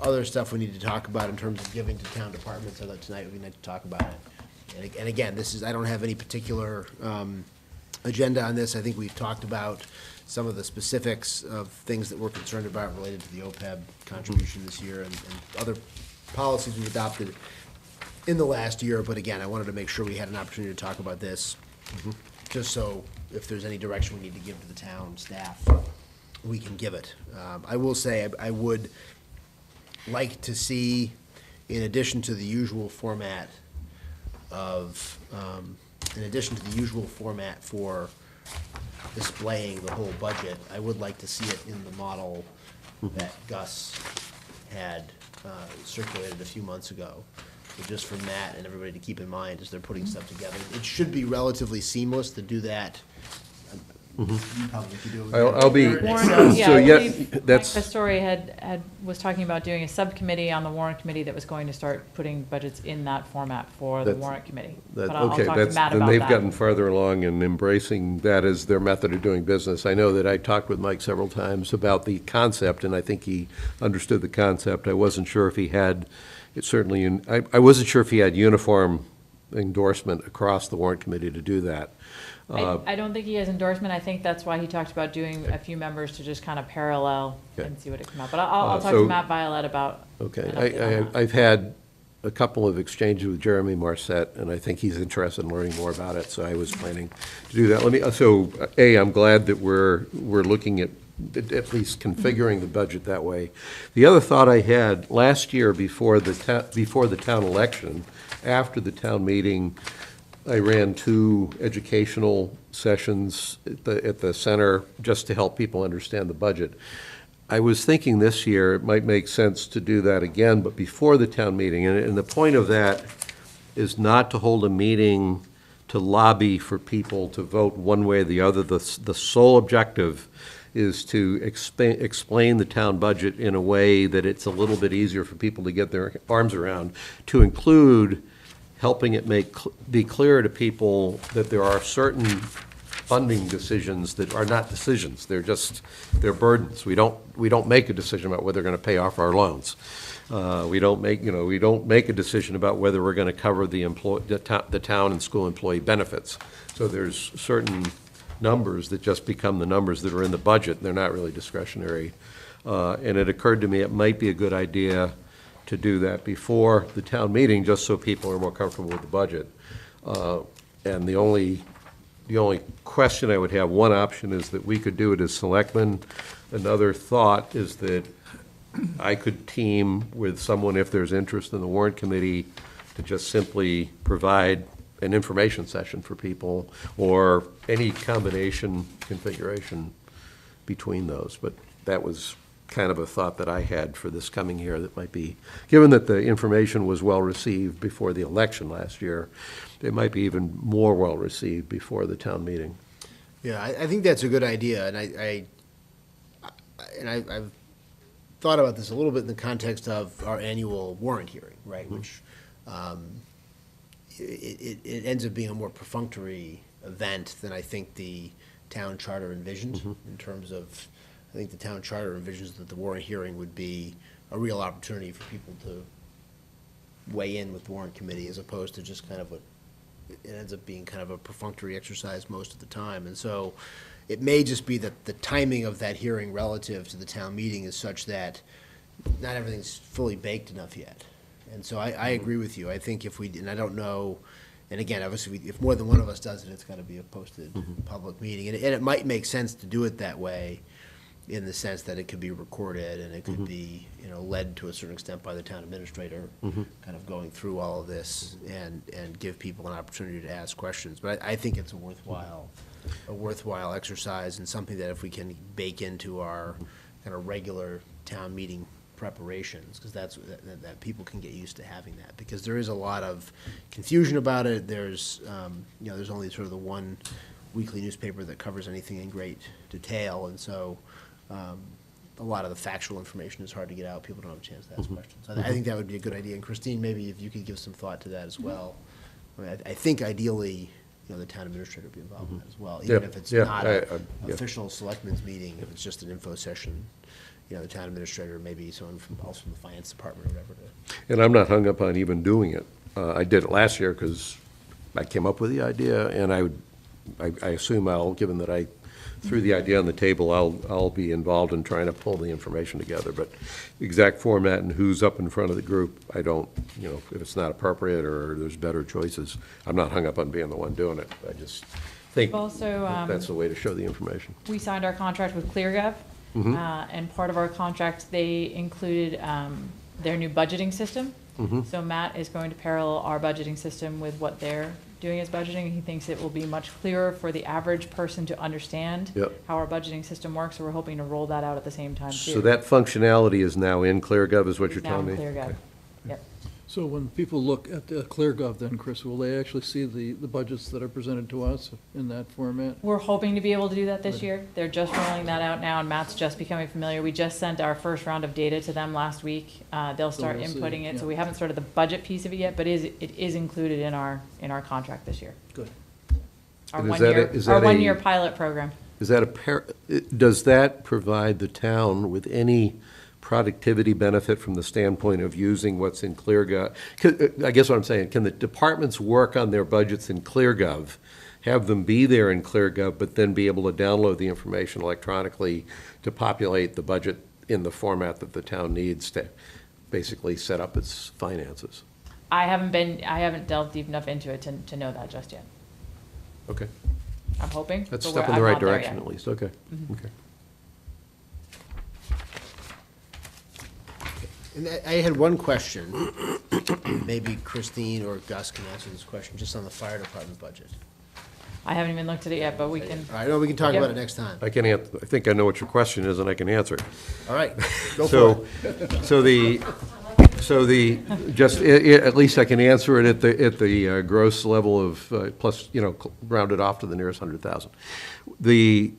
other stuff we need to talk about in terms of giving to town departments, I thought tonight we need to talk about it. And again, I don't have any particular agenda on this. I think we've talked about some of the specifics of things that we're concerned about related to the OPEB contribution this year and other policies we've adopted in the last year. But again, I wanted to make sure we had an opportunity to talk about this, just so if there's any direction we need to give to the town staff, we can give it. I will say, I would like to see, in addition to the usual format for displaying the whole budget, I would like to see it in the model that Gus had circulated a few months ago. So just for Matt and everybody to keep in mind as they're putting stuff together. It should be relatively seamless to do that. You probably could do it with I'll be, Warren, yeah, so I yeah, believe Mike that's, Pastore was talking about doing a subcommittee on the warrant committee that was going to start putting budgets in that format for the That's- warrant committee. that, But I'll okay, talk to that's, Matt then about they've that. gotten farther along in embracing that as their method of doing business. I know that I talked with Mike several times about the concept, and I think he understood the concept. I wasn't sure if he had, I wasn't sure if he had uniform endorsement across the warrant committee to do that. I don't think he has endorsement. I think that's why he talked about doing a few members to just kind of parallel Okay. and see what it comes out. But I'll talk so- to Matt Violet about. Okay, an update on that. I've had a couple of exchanges with Jeremy Marset, and I think he's interested in learning more about it, so I was planning to do that. I'm glad that we're looking at least configuring the budget that way. The other thought I had, last year before the town election, after the town meeting, I ran 2 educational sessions at the center just to help people understand the budget. I was thinking this year it might make sense to do that again, but before the town meeting. And the point of that is not to hold a meeting to lobby for people to vote one way or the other. The sole objective is to explain the town budget in a way that it's a little bit easier for people to get their arms around, to include helping it be clear to people that there are certain funding decisions that are not decisions. They're burdens. We don't make a decision about whether we're going to pay off our loans. We don't make a decision about whether we're going to cover the town and school employee benefits. So there's certain numbers that just become the numbers that are in the budget, and they're not really discretionary. And it occurred to me it might be a good idea to do that before the town meeting, just so people are more comfortable with the budget. And the only question I would have, one option is that we could do it as selectmen. Another thought is that I could team with someone, if there's interest in the warrant committee, to just simply provide an information session for people, or any combination configuration between those. But that was kind of a thought that I had for this coming year, that might be, given that the information was well-received before the election last year, it might be even more well-received before the town meeting. Yeah, I think that's a good idea, and I've thought about this a little bit in the context of our annual warrant hearing, right? Which it ends up being a more perfunctory event than I think the town charter envisioned, in terms of, I think the town charter envisions that the warrant hearing would be a real opportunity for people to weigh in with the warrant committee, as opposed to just kind of it ends up being kind of a perfunctory exercise most of the time. And so it may just be that the timing of that hearing relative to the town meeting is such that not everything's fully baked enough yet. And so I agree with you. I think if we, and I don't know, and again, obviously, if more than one of us does it, it's got to be a posted public meeting. And it might make sense to do it that way, in the sense that it could be recorded, and it could be, led to a certain extent by the town administrator, kind of going through all of this and give people an opportunity to ask questions. But I think it's a worthwhile exercise, and something that if we can bake into our kind of regular town meeting preparations, because that people can get used to having that, because there is a lot of confusion about it. There's there's only sort of the one weekly newspaper that covers anything in great detail, and so a lot of the factual information is hard to get out. People don't have a chance to ask questions. I think that would be a good idea. And Christine, maybe if you could give some thought to that as well. I mean, I think ideally, the town administrator would be involved in that as well, even if it's not an official selectmen's meeting. If it's just an info session, the town administrator, maybe someone else from the finance department or whatever. And I'm not hung up on even doing it. I did it last year because I came up with the idea, and I assume given that I threw the idea on the table, I'll be involved in trying to pull the information together. But exact format and who's up in front of the group, I don't, if it's not appropriate or there's better choices, I'm not hung up on being the one doing it. I just think Also, that's the way to show the information. we signed our contract with ClearGov, and part of our contract, they included their new budgeting system. So Matt is going to parallel our budgeting system with what they're doing as budgeting. He thinks it will be much clearer for the average person to understand how our budgeting system works, so we're hoping to roll that out at the same time too. So that functionality is now in ClearGov, is what you're telling me? Now in ClearGov, Okay. yep. So when people look at the ClearGov then, Chris, will they actually see the budgets that are presented to us in that format? We're hoping to be able to do that this year. They're just rolling that out now, and Matt's just becoming familiar. We just sent our first round of data to them last week. They'll start we'll see, inputting it, so yeah. we haven't started the budget piece of it yet, but it is included in our contract this year. Good. Our And is our that a- one-year pilot program. Is that does that provide the town with any productivity benefit from the standpoint of using what's in ClearGov? I guess what I'm saying, can the departments work on their budgets in ClearGov, have them be there in ClearGov, but then be able to download the information electronically to populate the budget in the format that the town needs to basically set up its finances? I haven't delved deep enough into it to know that just yet. Okay. I'm hoping. That's a but step in I'm the right not there direction, yet. at least. Okay. Okay. And I had one question. Maybe Christine or Gus can answer this question, just on the fire department budget. I haven't even looked at it yet, but we can. All right, no, we can talk Yep. about it next time. I think I know what your question is, and I can answer it. All right, go for it. Just, at least I can answer it at the gross level of, plus, rounded off to the nearest 100,000. The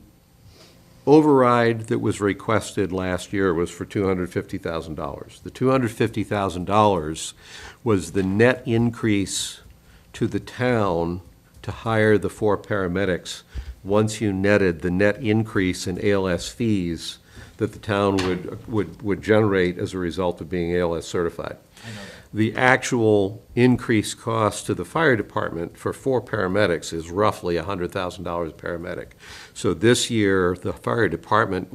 override that was requested last year was for $250,000. The $250,000 was the net increase to the town to hire the 4 paramedics once you netted the net increase in ALS fees that the town would generate as a result of being ALS certified. The actual increased cost to the fire department for 4 paramedics is roughly $100,000 a paramedic. So this year, the fire department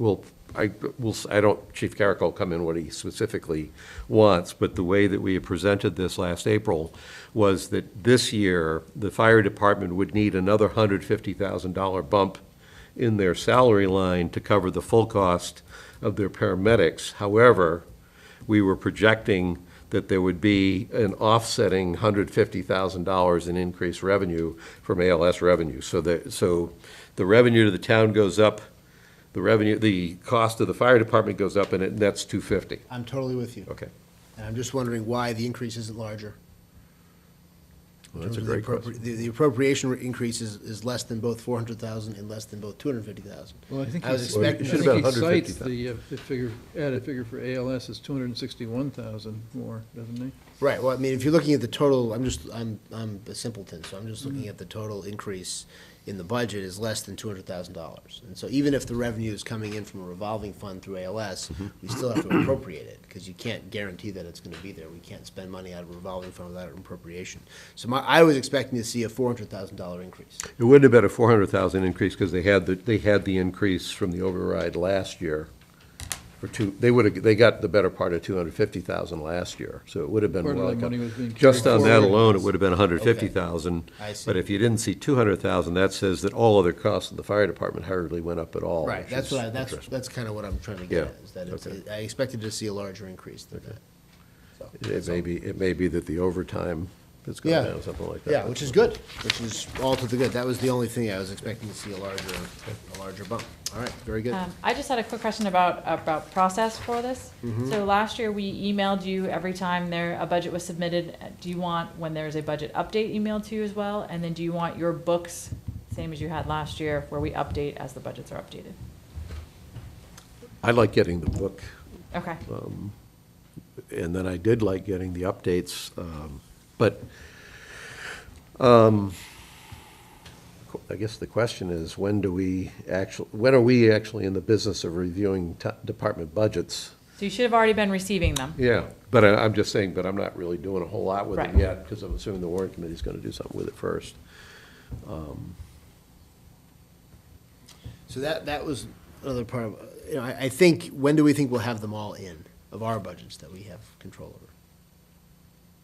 Chief Carrick will come in what he specifically wants, but the way that we presented this last April was that this year, the fire department would need another $150,000 bump in their salary line to cover the full cost of their paramedics. However, we were projecting that there would be an offsetting $150,000 in increased revenue from ALS revenue. So the revenue to the town goes up, the cost of the fire department goes up, and it nets $250. I'm totally with you. Okay. And I'm just wondering why the increase isn't larger. Well, that's a In terms of great question. The appropriation increase is less than both 400,000 and less than both 250,000. Well, I think I was he's- expecting- I Should think have he been cites 150,000. the figure, added figure for ALS is 261,000 more, doesn't he? Right, well, I mean, if you're looking at the total, I'm a simpleton, so I'm just looking at the total increase in the budget is less than $200,000. And so even if the revenue is coming in from a revolving fund through ALS, we still have to appropriate it, because you can't guarantee that it's gonna be there. We can't spend money out of a revolving fund without an appropriation. So I was expecting to see a $400,000 increase. It wouldn't have been a 400,000 increase because they had the increase from the override last year. They got the better part of 250,000 last year, so it would have been Part of more that like, money was being just carried on that forward. alone, it would have been 150,000. I see. But if you didn't see 200,000, that says that all other costs of the fire department hardly went up at all. Right, which that's is what interesting. that's kind of what I'm trying to Yeah, get at, is that it's, okay. I expected to see a larger increase than that. So- It may be that the overtime has gone Yeah. down, something like that. Yeah, which is good, which is all to the good. That was the only thing I was expecting to see a larger bump. All right, very good. I just had a quick question about process for this. So last year, we emailed you every time a budget was submitted. Do you want, when there's a budget update, emailed to you as well? And then do you want your books, same as you had last year, where we update as the budgets are updated? I like getting the book, Okay. and then I did like getting the updates, but I guess the question is, when are we actually in the business of reviewing department budgets? So you should have already been receiving them. Yeah, but I'm just saying, but I'm not really doing a whole lot with it Right. yet, because I'm assuming the warrant committee's gonna do something with it first. So that was another part of, I think, when do we think we'll have them all in, of our budgets that we have control over?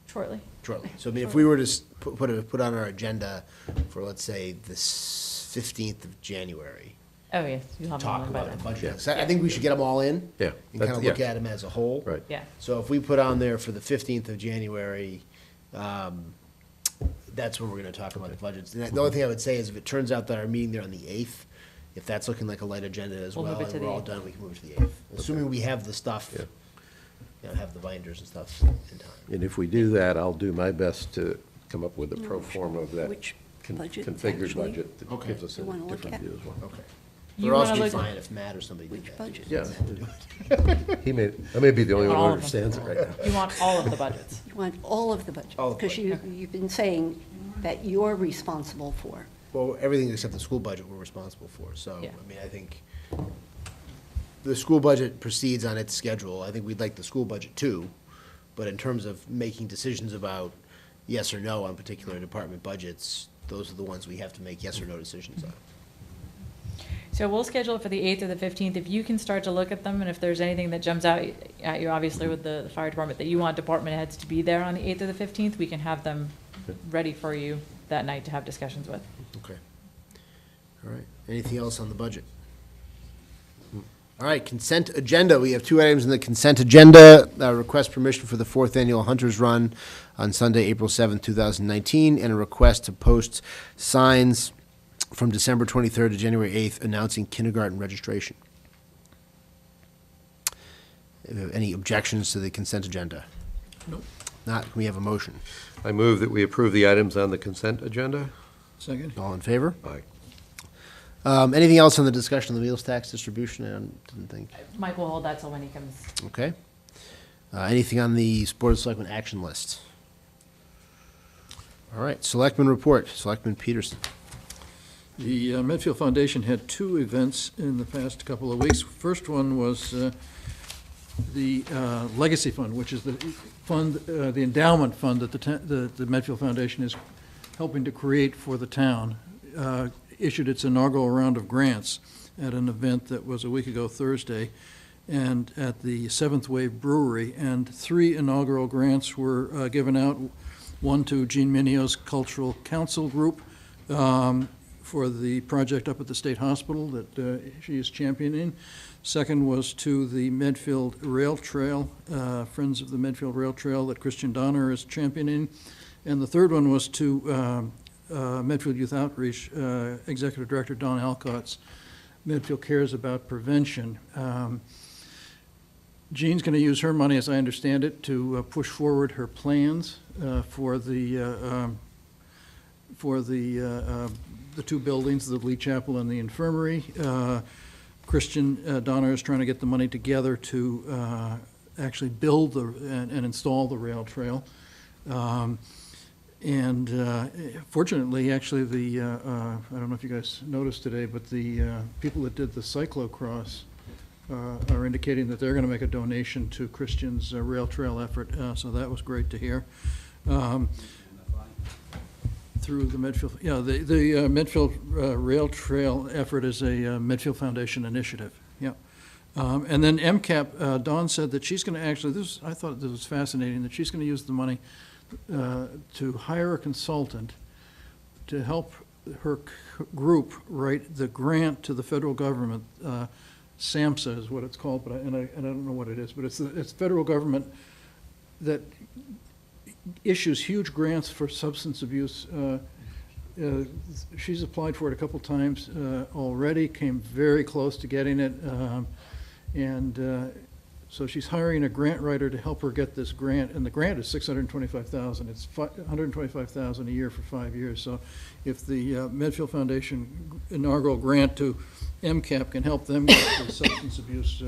Shortly. Shortly. So I mean, if we were to put on our agenda for, let's say, the 15th of January, Oh, yes, you'll have them talk all in by about the then. budget. So I think we should get them all in. Yeah, And kind of look yeah. at them as a whole. Right. Yeah. So if we put on there for the 15th of January, that's when we're gonna talk about the budgets. And the only thing I would say is if it turns out that our meeting there on the 8th, if that's looking like a light agenda as We'll well, move it and to we're the all 8th. done, we can move it to the 8th. Assuming we have the stuff, Yeah. have the binders and stuff in time. And if we do that, I'll do my best to come up with a pro forma of that Which budget, configured actually? budget that Okay. gives us a You wanna look different at? view as well. Okay. You Or else wanna it'd be look- fine if Matt or somebody did Which that. budget? Yeah. I may be the only one who All of them. understands it right now. You want all of the budgets. You want all of the budget? All of the Because you've been saying that you're responsible for. Well, everything except the school budget we're responsible for, so, Yeah. I mean, I think the school budget proceeds on its schedule. I think we'd like the school budget too, but in terms of making decisions about yes or no on particular department budgets, those are the ones we have to make yes or no decisions on. So we'll schedule it for the 8th or the 15th. If you can start to look at them, and if there's anything that jumps out at you, obviously with the fire department, that you want department heads to be there on the 8th or the 15th, we can have them ready for you that night to have discussions with. Okay. All right. Anything else on the budget? All right, consent agenda. We have two items in the consent agenda. Request permission for the 4th Annual Hunters Run on Sunday, April 7th, 2019, and a request to post signs from December 23rd to January 8th announcing kindergarten registration. Any objections to the consent agenda? Nope. Not, can we have a motion? I move that we approve the items on the consent agenda. Second? All in favor? Aye. Anything else on the discussion of the meals tax distribution? I didn't think. Mike will hold that till when he comes. Okay. Anything on the Board of Selectmen action list? All right, Selectmen report, Selectman Peterson. The Medfield Foundation had two events in the past couple of weeks. First one was the Legacy Fund, which is the fund, the endowment fund that the Medfield Foundation is helping to create for the town. Issued its inaugural round of grants at an event that was a week ago Thursday, and at the Seventh Wave Brewery. And 3 inaugural grants were given out. One to Jean Minio's Cultural Council Group for the project up at the State Hospital that she is championing. Second was to the Medfield Rail Trail, Friends of the Medfield Rail Trail that Christian Donner is championing. And the third one was to Medfield Youth Outreach, Executive Director Don Alcott's Medfield Cares About Prevention. Jean's going to use her money, as I understand it, to push forward her plans for the two buildings, the Lee Chapel and the infirmary. Christian Donner is trying to get the money together to actually build and install the rail trail. Fortunately, actually, I don't know if you guys noticed today, but the people that did the cyclocross are indicating that they're going to make a donation to Christian's rail trail effort, so that was great to hear. Through the Medfield, the Medfield Rail Trail effort is a Medfield Foundation initiative, yeah. And then MCAP, Dawn said that she's going to actually, I thought this was fascinating, that she's going to use the money to hire a consultant to help her group write the grant to the federal government. SAMHSA is what it's called, but I don't know what it is, but it's federal government that issues huge grants for substance abuse. She's applied for it a couple times already, came very close to getting it, so she's hiring a grant writer to help her get this grant, and the grant is $625,000. It's $125,000 a year for 5 years. So, if the Medfield Foundation inaugural grant to MCAP can help them get the substance abuse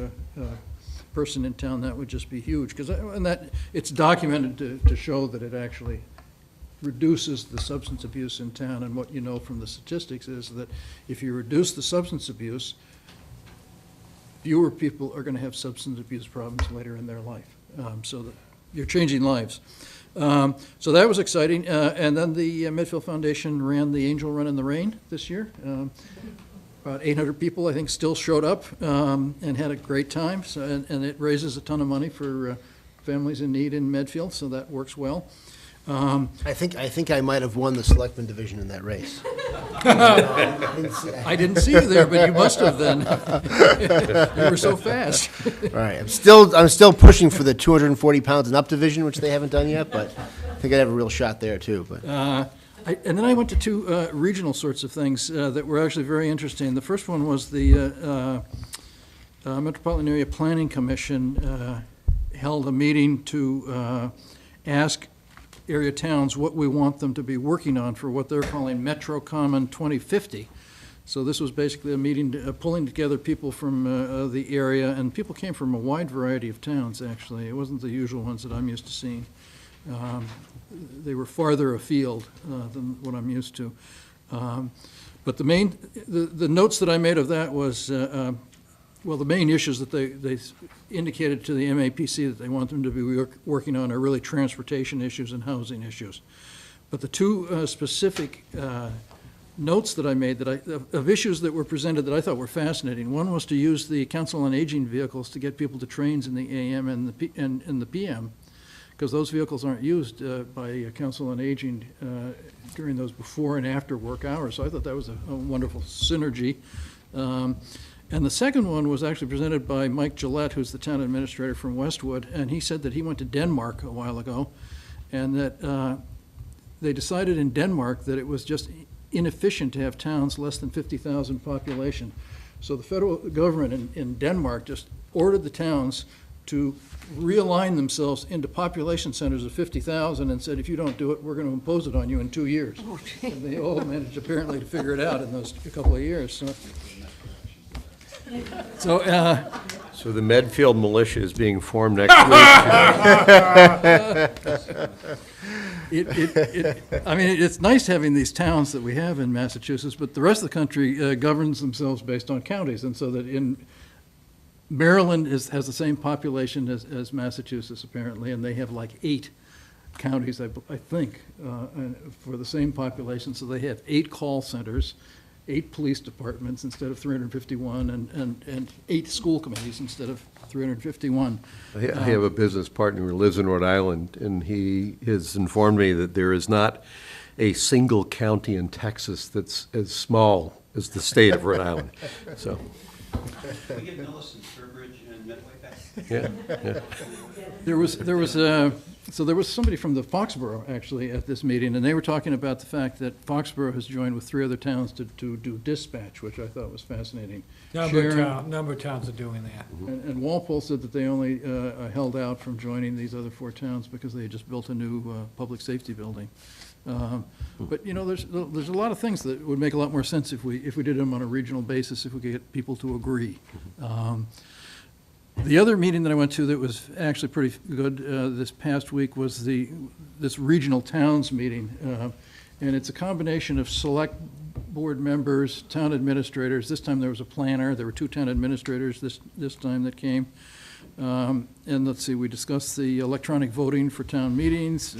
person in town, that would just be huge. And it's documented to show that it actually reduces the substance abuse in town. And what you know from the statistics is that if you reduce the substance abuse, fewer people are going to have substance abuse problems later in their life. So that you're changing lives. So that was exciting. And then the Medfield Foundation ran the Angel Run in the Rain this year. About 800 people, I think, still showed up and had a great time. So, and it raises a ton of money for families in need in Medfield, so that works well. I think I might have won the Selectmen division in that race. I didn't see you there, but you must have then. You were so fast. All right, I'm still pushing for the 240 pounds and up division, which they haven't done yet, but I think I'd have a real shot there too. But and then I went to two regional sorts of things that were actually very interesting. The first one was the Metropolitan Area Planning Commission held a meeting to ask area towns what we want them to be working on for what they're calling Metro Common 2050. So this was basically a meeting pulling together people from the area, and people came from a wide variety of towns, actually. It wasn't the usual ones that I'm used to seeing. They were farther afield than what I'm used to. But the notes that I made of that was, well, the main issues that they indicated to the MAPC that they want them to be working on are really transportation issues and housing issues. But the two specific notes that I made of issues that were presented that I thought were fascinating. One was to use the Council on Aging vehicles to get people to trains in the AM and the PM, because those vehicles aren't used by Council on Aging during those before and after work hours. So I thought that was a wonderful synergy. And the second one was actually presented by Mike Gillette, who's the town administrator from Westwood, and he said that he went to Denmark a while ago, and that they decided in Denmark that it was just inefficient to have towns less than 50,000 population. So the federal government in Denmark just ordered the towns to realign themselves into population centers of 50,000 and said, if you don't do it, we're going to impose it on you in 2 years. And they all managed apparently to figure it out in those couple of years. So the Medfield militia is being formed next week. I mean, it's nice having these towns that we have in Massachusetts, but the rest of the country governs themselves based on counties, and so that in Maryland has the same population as Massachusetts, apparently, and they have like 8 counties, I think, for the same population. So they have 8 call centers, 8 police departments instead of 351, and 8 school committees instead of 351. I have a business partner who lives in Rhode Island, and he has informed me that there is not a single county in Texas that's as small as the state of Rhode Island. So. Can we get Millicent, Sturbridge, and Medway back? Yeah. There was somebody from the Foxborough, actually, at this meeting, and they were talking about the fact that Foxborough has joined with 3 other towns to do dispatch, which I thought was fascinating. Number of towns are doing that. And Walpole said that they only held out from joining these other 4 towns because they had just built a new public safety building. But, you know, there's a lot of things that would make a lot more sense if we did them on a regional basis, if we could get people to agree. The other meeting that I went to that was actually pretty good this past week was this regional towns meeting. And it's a combination of select board members, town administrators. This time there was a planner. There were 2 town administrators this time that came. And let's see, we discussed the electronic voting for town meetings.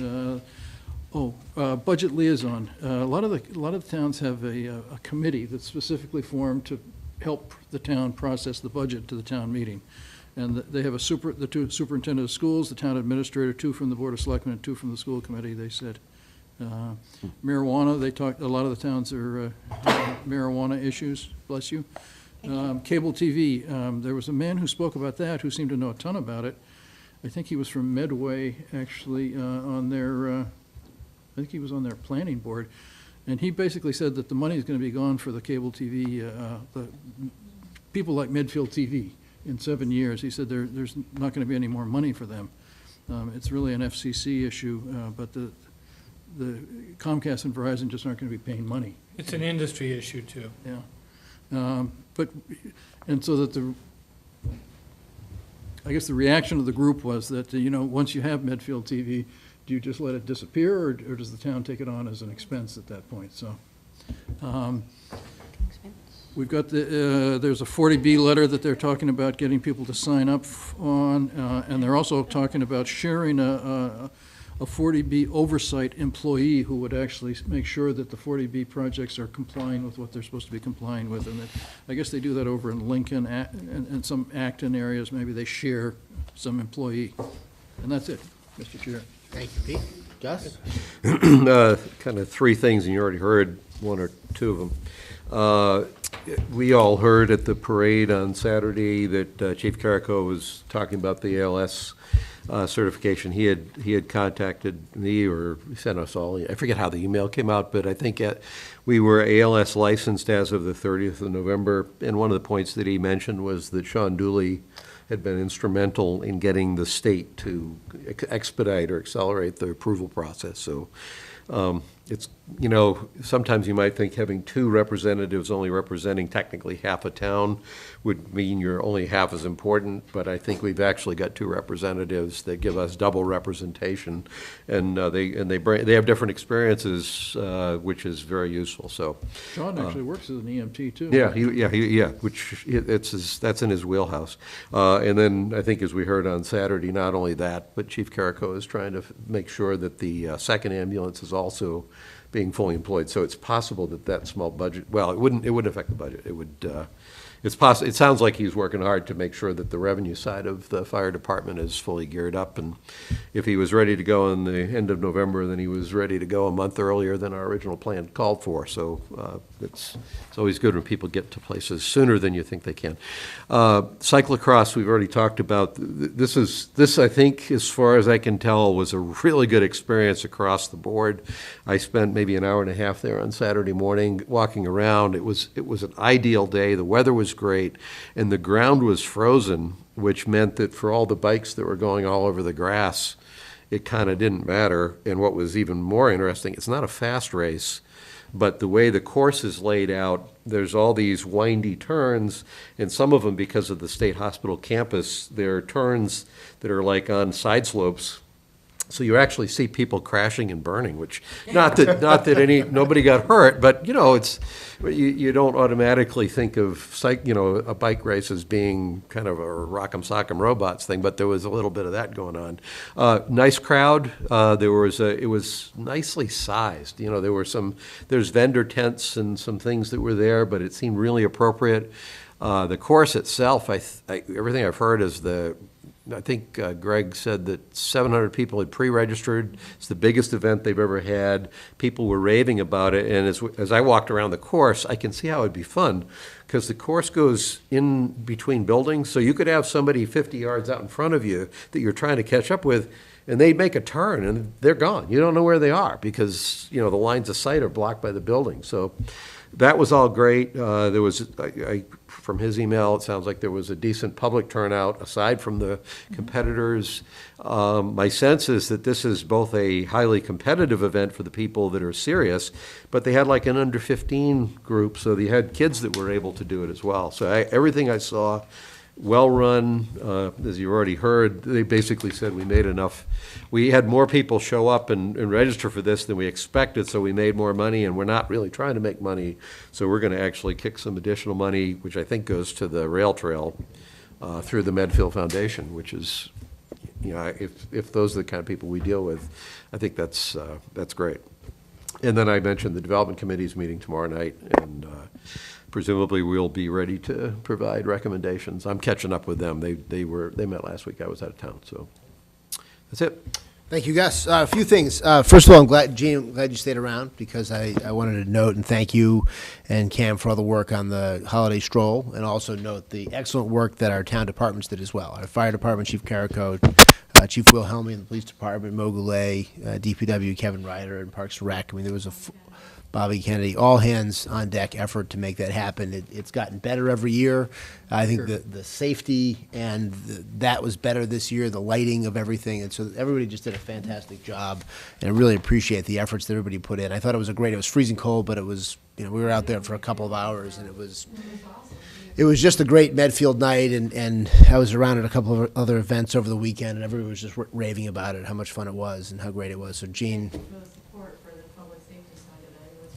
Budget liaison. A lot of the towns have a committee that's specifically formed to help the town process the budget to the town meeting. And they have the 2 superintendent of schools, the town administrator, 2 from the Board of Selectmen, and 2 from the school committee, they said. Marijuana, they talked, a lot of the towns are marijuana issues, bless you. Cable TV, there was a man who spoke about that who seemed to know a ton about it. I think he was from Medway, actually, on their, I think he was on their planning board. And he basically said that the money is going to be gone for the cable TV, the people like Medfield TV in 7 years. He said there's not going to be any more money for them. It's really an FCC issue, but the Comcast and Verizon just aren't going to be paying money. It's an industry issue, too. Yeah. And so that I guess the reaction of the group was that, you know, once you have Medfield TV, do you just let it disappear, or does the town take it on as an expense at that point? So we've got there's a 40B letter that they're talking about getting people to sign up on, and they're also talking about sharing a 40B oversight employee who would actually make sure that the 40B projects are complying with what they're supposed to be complying with. And I guess they do that over in Lincoln and some Acton areas. Maybe they share some employee. And that's it, Mr. Chair. Thank you, Pete. Gus? Kind of 3 things, and you already heard 1 or 2 of them. We all heard at the parade on Saturday that Chief Carrico was talking about the ALS certification. He had contacted me, or sent us all, I forget how the email came out, but I think we were ALS licensed as of the 30th of November, and one of the points that he mentioned was that Sean Dooley had been instrumental in getting the state to expedite or accelerate the approval process. So it's, you know, sometimes you might think having 2 representatives only representing technically half a town would mean you're only half as important, but I think we've actually got 2 representatives that give us double representation, and they have different experiences, which is very useful. So Sean actually works as an EMT too. Yeah, which that's in his wheelhouse. And then I think, as we heard on Saturday, not only that, but Chief Carrico is trying to make sure that the second ambulance is also being fully employed. So it's possible that small budget, well, it wouldn't affect the budget. It would, it sounds like he's working hard to make sure that the revenue side of the fire department is fully geared up. And if he was ready to go in the end of November, then he was ready to go a month earlier than our original plan called for. So it's always good when people get to places sooner than you think they can. Cyclocross, we've already talked about. This, I think, as far as I can tell, was a really good experience across the board. I spent maybe an hour and a half there on Saturday morning walking around. It was an ideal day. The weather was great, and the ground was frozen, which meant that for all the bikes that were going all over the grass, it kind of didn't matter. And what was even more interesting, it's not a fast race, but the way the course is laid out, there's all these windy turns, and some of them, because of the state hospital campus, they're turns that are like on side slopes. So you actually see people crashing and burning, which not that nobody got hurt, but you know, you don't automatically think of a bike race as being kind of a rock'em sock'em robots thing, but there was a little bit of that going on. Nice crowd. It was nicely sized. You know, there's vendor tents and some things that were there, but it seemed really appropriate. The course itself, everything I've heard is I think Greg said that 700 people had pre-registered. It's the biggest event they've ever had. People were raving about it, and as I walked around the course, I can see how it'd be fun, because the course goes in between buildings, so you could have somebody 50 yards out in front of you that you're trying to catch up with, and they make a turn, and they're gone. You don't know where they are, because, the lines of sight are blocked by the building. So that was all great. There was, from his email, it sounds like there was a decent public turnout, aside from the competitors. My sense is that this is both a highly competitive event for the people that are serious, but they had like an under 15 group, so they had kids that were able to do it as well. So everything I saw, well-run, as you already heard, they basically said we made enough. We had more people show up and register for this than we expected, so we made more money, and we're not really trying to make money, so we're going to actually kick some additional money, which I think goes to the rail trail through the Medfield Foundation, which is, if those are the kind of people we deal with, I think that's great. And then I mentioned the Development Committee's meeting tomorrow night, and presumably we'll be ready to provide recommendations. I'm catching up with them. They met last week. I was out of town, so that's it. Thank you, Gus. A few things. First of all, Gene, I'm glad you stayed around, because I wanted to note and thank you and Cam for all the work on the holiday stroll, and also note the excellent work that our town departments did as well. Our fire department, Chief Carrico, Chief Wilhelmi, and the police department, Mo Goulet, DPW, Kevin Ryder, and Parks and Rec. I mean, there was Bobby Kennedy, all hands on deck effort to make that happen. It's gotten better every year. I think the safety and that was better this year, the lighting of everything. And so everybody just did a fantastic job, and I really appreciate the efforts that everybody put in. I thought it was freezing cold, but it was, we were out there for a couple of hours, and it was just a great Medfield night, and I was around at a couple of other events over the weekend, and everybody was just raving about it, how much fun it was and how great it was. So Gene. For the support for the public safety side of it, it was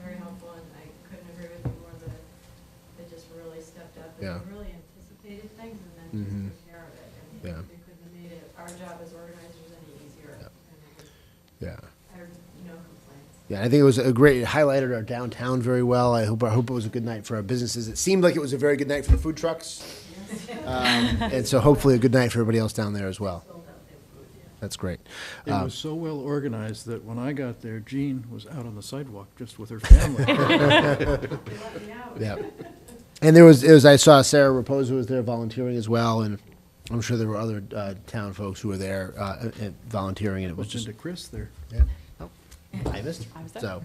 very helpful, and I couldn't agree with you more that they just really stepped up and really anticipated things and then just took care of it. I mean, it couldn't have made our job as organizers any easier. And it was, I heard no complaints. Yeah, I think it was a great, it highlighted our downtown very well. I hope it was a good night for our businesses. It seemed like it was a very good night for the food trucks. And so hopefully a good night for everybody else down there as well. That's great. It was so well organized that when I got there, Jean was out on the sidewalk just with her family. Yeah. And there was I saw Sarah Raposa was there volunteering as well, and I'm sure there were other town folks who were there volunteering, and it was just into Chris there. Yeah. I missed it. So,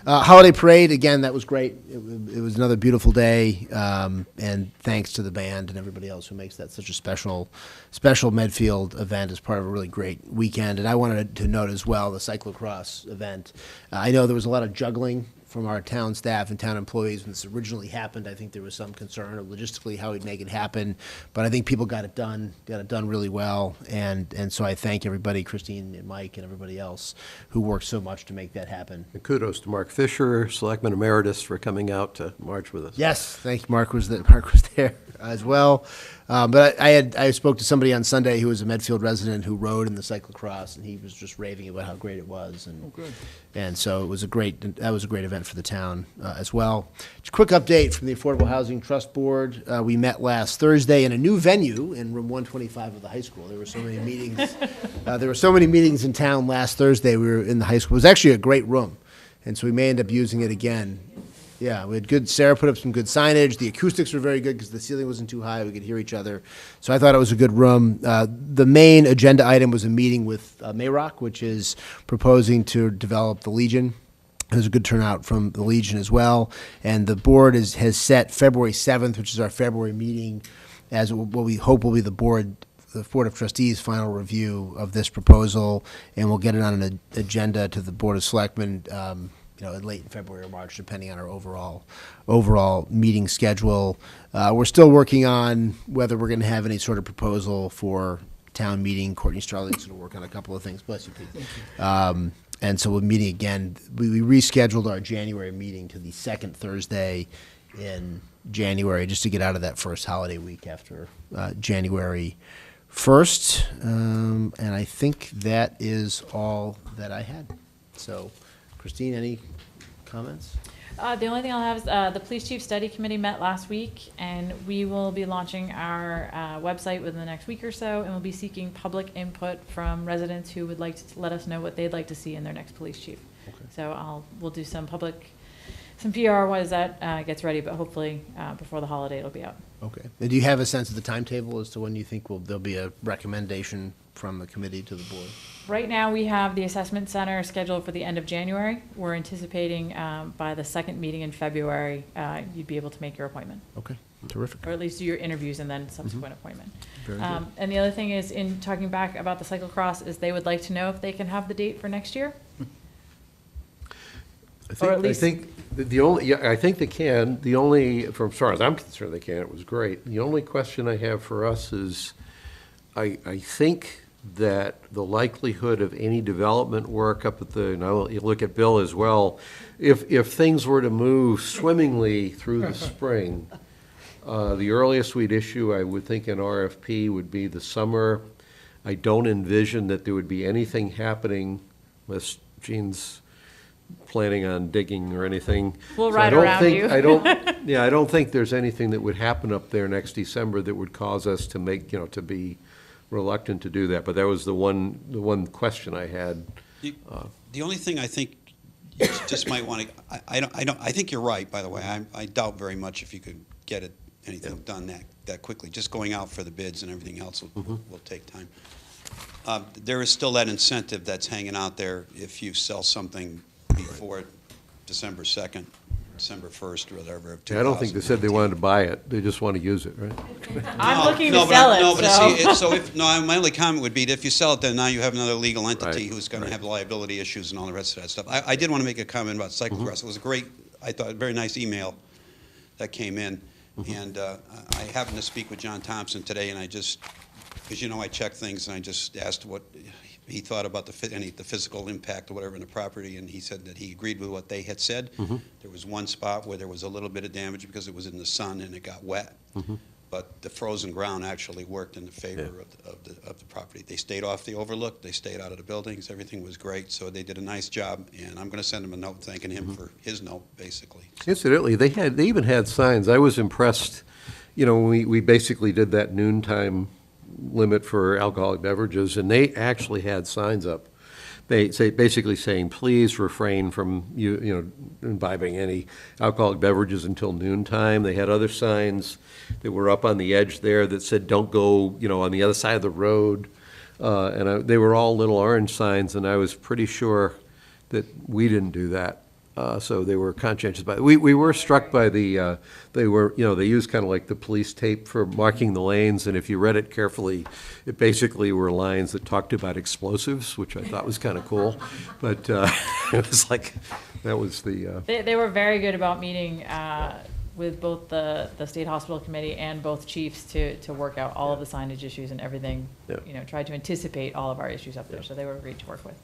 holiday parade, again, that was great. It was another beautiful day, and thanks to the band and everybody else who makes that such a special Medfield event as part of a really great weekend. And I wanted to note as well the cyclocross event. I know there was a lot of juggling from our town staff and town employees when this originally happened. I think there was some concern of logistically how we'd make it happen, but I think people got it done really well, and so I thank everybody, Christine and Mike and everybody else who worked so much to make that happen. And kudos to Mark Fisher, Selectman Emeritus, for coming out to march with us. Yes, thank you. Mark was there as well. But I spoke to somebody on Sunday who was a Medfield resident who rode in the cyclocross, and he was just raving about how great it was. And, and so it was that was a great event for the town as well. Just a quick update from the Affordable Housing Trust Board. We met last Thursday in a new venue in room 125 of the high school. There were so many meetings. There were so many meetings in town last Thursday. We were in the high school. It was actually a great room, and so we may end up using it again. Yeah, we had Sarah put up some good signage. The acoustics were very good because the ceiling wasn't too high. We could hear each other. So I thought it was a good room. The main agenda item was a meeting with Mayrock, which is proposing to develop the Legion. There's a good turnout from the Legion as well. And the board has set February 7th, which is our February meeting, as what we hope will be the Board of Trustees' final review of this proposal. And we'll get it on an agenda to the Board of Selectmen late in February or March, depending on our overall meeting schedule. We're still working on whether we're going to have any sort of proposal for town meeting. Courtney Starling's going to work on a couple of things. Bless you, Pete. And so we're meeting again. We rescheduled our January meeting to the second Thursday in January, just to get out of that first holiday week after January 1st. And I think that is all that I had. So, Christine, any comments? The only thing I'll have is the police chief study committee met last week, and we will be launching our website within the next week or so, and we'll be seeking public input from residents who would like to let us know what they'd like to see in their next police chief. So we'll do some PR as that gets ready, but hopefully before the holiday it'll be out. Okay. And do you have a sense of the timetable as to when you think there'll be a recommendation from the committee to the board? Right now, we have the assessment center scheduled for the end of January. We're anticipating by the second meeting in February, you'd be able to make your appointment. Okay, terrific. Or at least do your interviews and then subsequent appointment. Very good. And the other thing is, in talking back about the cyclocross, is they would like to know if they can have the date for next year. Or at least- I think I think they can. The only, as far as I'm concerned, they can. It was great. The only question I have for us is, I think that the likelihood of any development work up at the, and I'll look at Bill as well, if things were to move swimmingly through the spring, the earliest we'd issue, I would think, an RFP would be the summer. I don't envision that there would be anything happening unless Gene's planning on digging or anything. We'll So ride around you. I don't think there's anything that would happen up there next December that would cause us to make, to be reluctant to do that. But that was the one question I had. The only thing I think you just might want to, I think you're right, by the way. I doubt very much if you could get anything done that quickly. Just going out for the bids and everything else will take time. There is still that incentive that's hanging out there if you sell something before December 2nd, December 1st, or whatever. I don't think they said they wanted to buy it. They just want to use it, right? I'm looking to sell it, my only comment would be that if you sell it, then now you have another legal entity Right, who's going right. to have liability issues and all the rest of that stuff. I did want to make a comment about cyclocross. It was a great, I thought, very nice email that came in. And I happened to speak with John Thompson today, and I just, because I check things, and I just asked what he thought about the physical impact or whatever in the property, and he said that he agreed with what they had said. There was one spot where there was a little bit of damage because it was in the sun and it got wet, but the frozen ground actually worked in the favor of the property. They stayed off the overlook, they stayed out of the buildings, everything was great, so they did a nice job, and I'm going to send him a note thanking him for his note, basically. Incidentally, they even had signs. I was impressed, when we basically did that noontime limit for alcoholic beverages, and they actually had signs up. They say basically saying, please refrain from imbibing any alcoholic beverages until noontime. They had other signs that were up on the edge there that said, don't go, on the other side of the road. They were all little orange signs, and I was pretty sure that we didn't do that. So they were conscientious about it. We were struck by they used kind of like the police tape for marking the lanes, and if you read it carefully, it basically were lines that talked about explosives, which I thought was kind of cool. But it was like, that was the... They were very good about meeting with both the state hospital committee and both chiefs to work out all of the signage issues and everything, tried to anticipate all of our issues up there, so they were great to work with.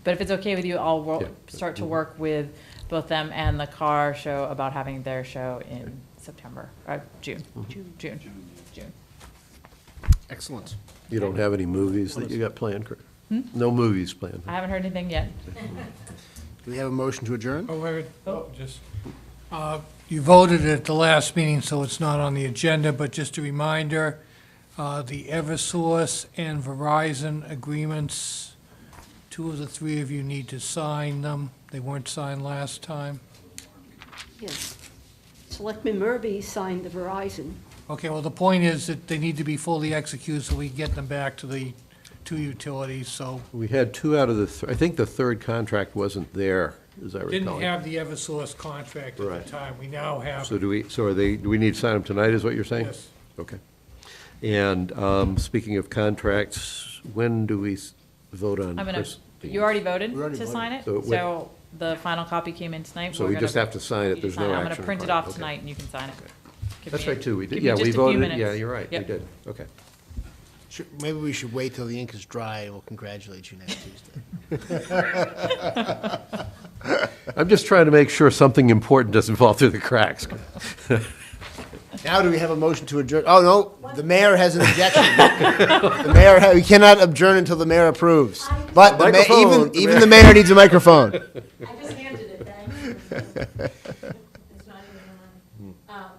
But if it's okay with you, I'll start to work with both them and the car show about having their show in September, June. Excellent. You don't have any movies that you got planned, Chris? No movies planned? I haven't heard anything yet. Do we have a motion to adjourn? You voted at the last meeting, so it's not on the agenda, but just a reminder, the Eversource and Verizon agreements, 2 of the 3 of you need to sign them. They weren't signed last time. Yes. Selectman Murphy signed the Verizon. Okay, well, the point is that they need to be fully executed so we can get them back to the 2 utilities, so. We had 2 out of the, I think the 3rd contract wasn't there, as I recall. Didn't have the Eversource contract at Right. the time. We now have. So do we need to sign them tonight, is what you're saying? Yes. Okay. And speaking of contracts, when do we vote on Chris? You already voted We already to voted. sign it, So so the final copy came in tonight. So We're we gonna- just have to sign it, you there's sign no it. action. I'm gonna print it required. off Okay. tonight and you can sign it. Give That's me- right, too, we give did, me yeah, just we a few voted, minutes. yeah, you're right, we Yep. did, okay. Maybe we should wait till the ink is dry and we'll congratulate you next Tuesday. I'm just trying to make sure something important doesn't fall through the cracks. Now do we have a motion to adjourn? Oh, no, the mayor has an objection. The mayor, we cannot adjourn until the mayor approves. But Microphone, even the mayor needs a microphone. I just handed it, thanks. It's not even on.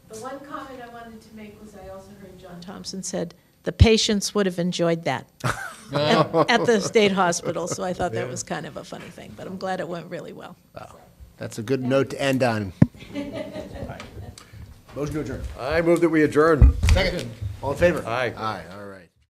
The one comment I wanted to make was I also heard John Thompson said the patients would have enjoyed that at the state hospital, so I thought that was kind of a funny thing, but I'm glad it went really well. That's a good note to end on. Motion to adjourn. I move that we adjourn. Second. All in favor? Aye. Aye, all right.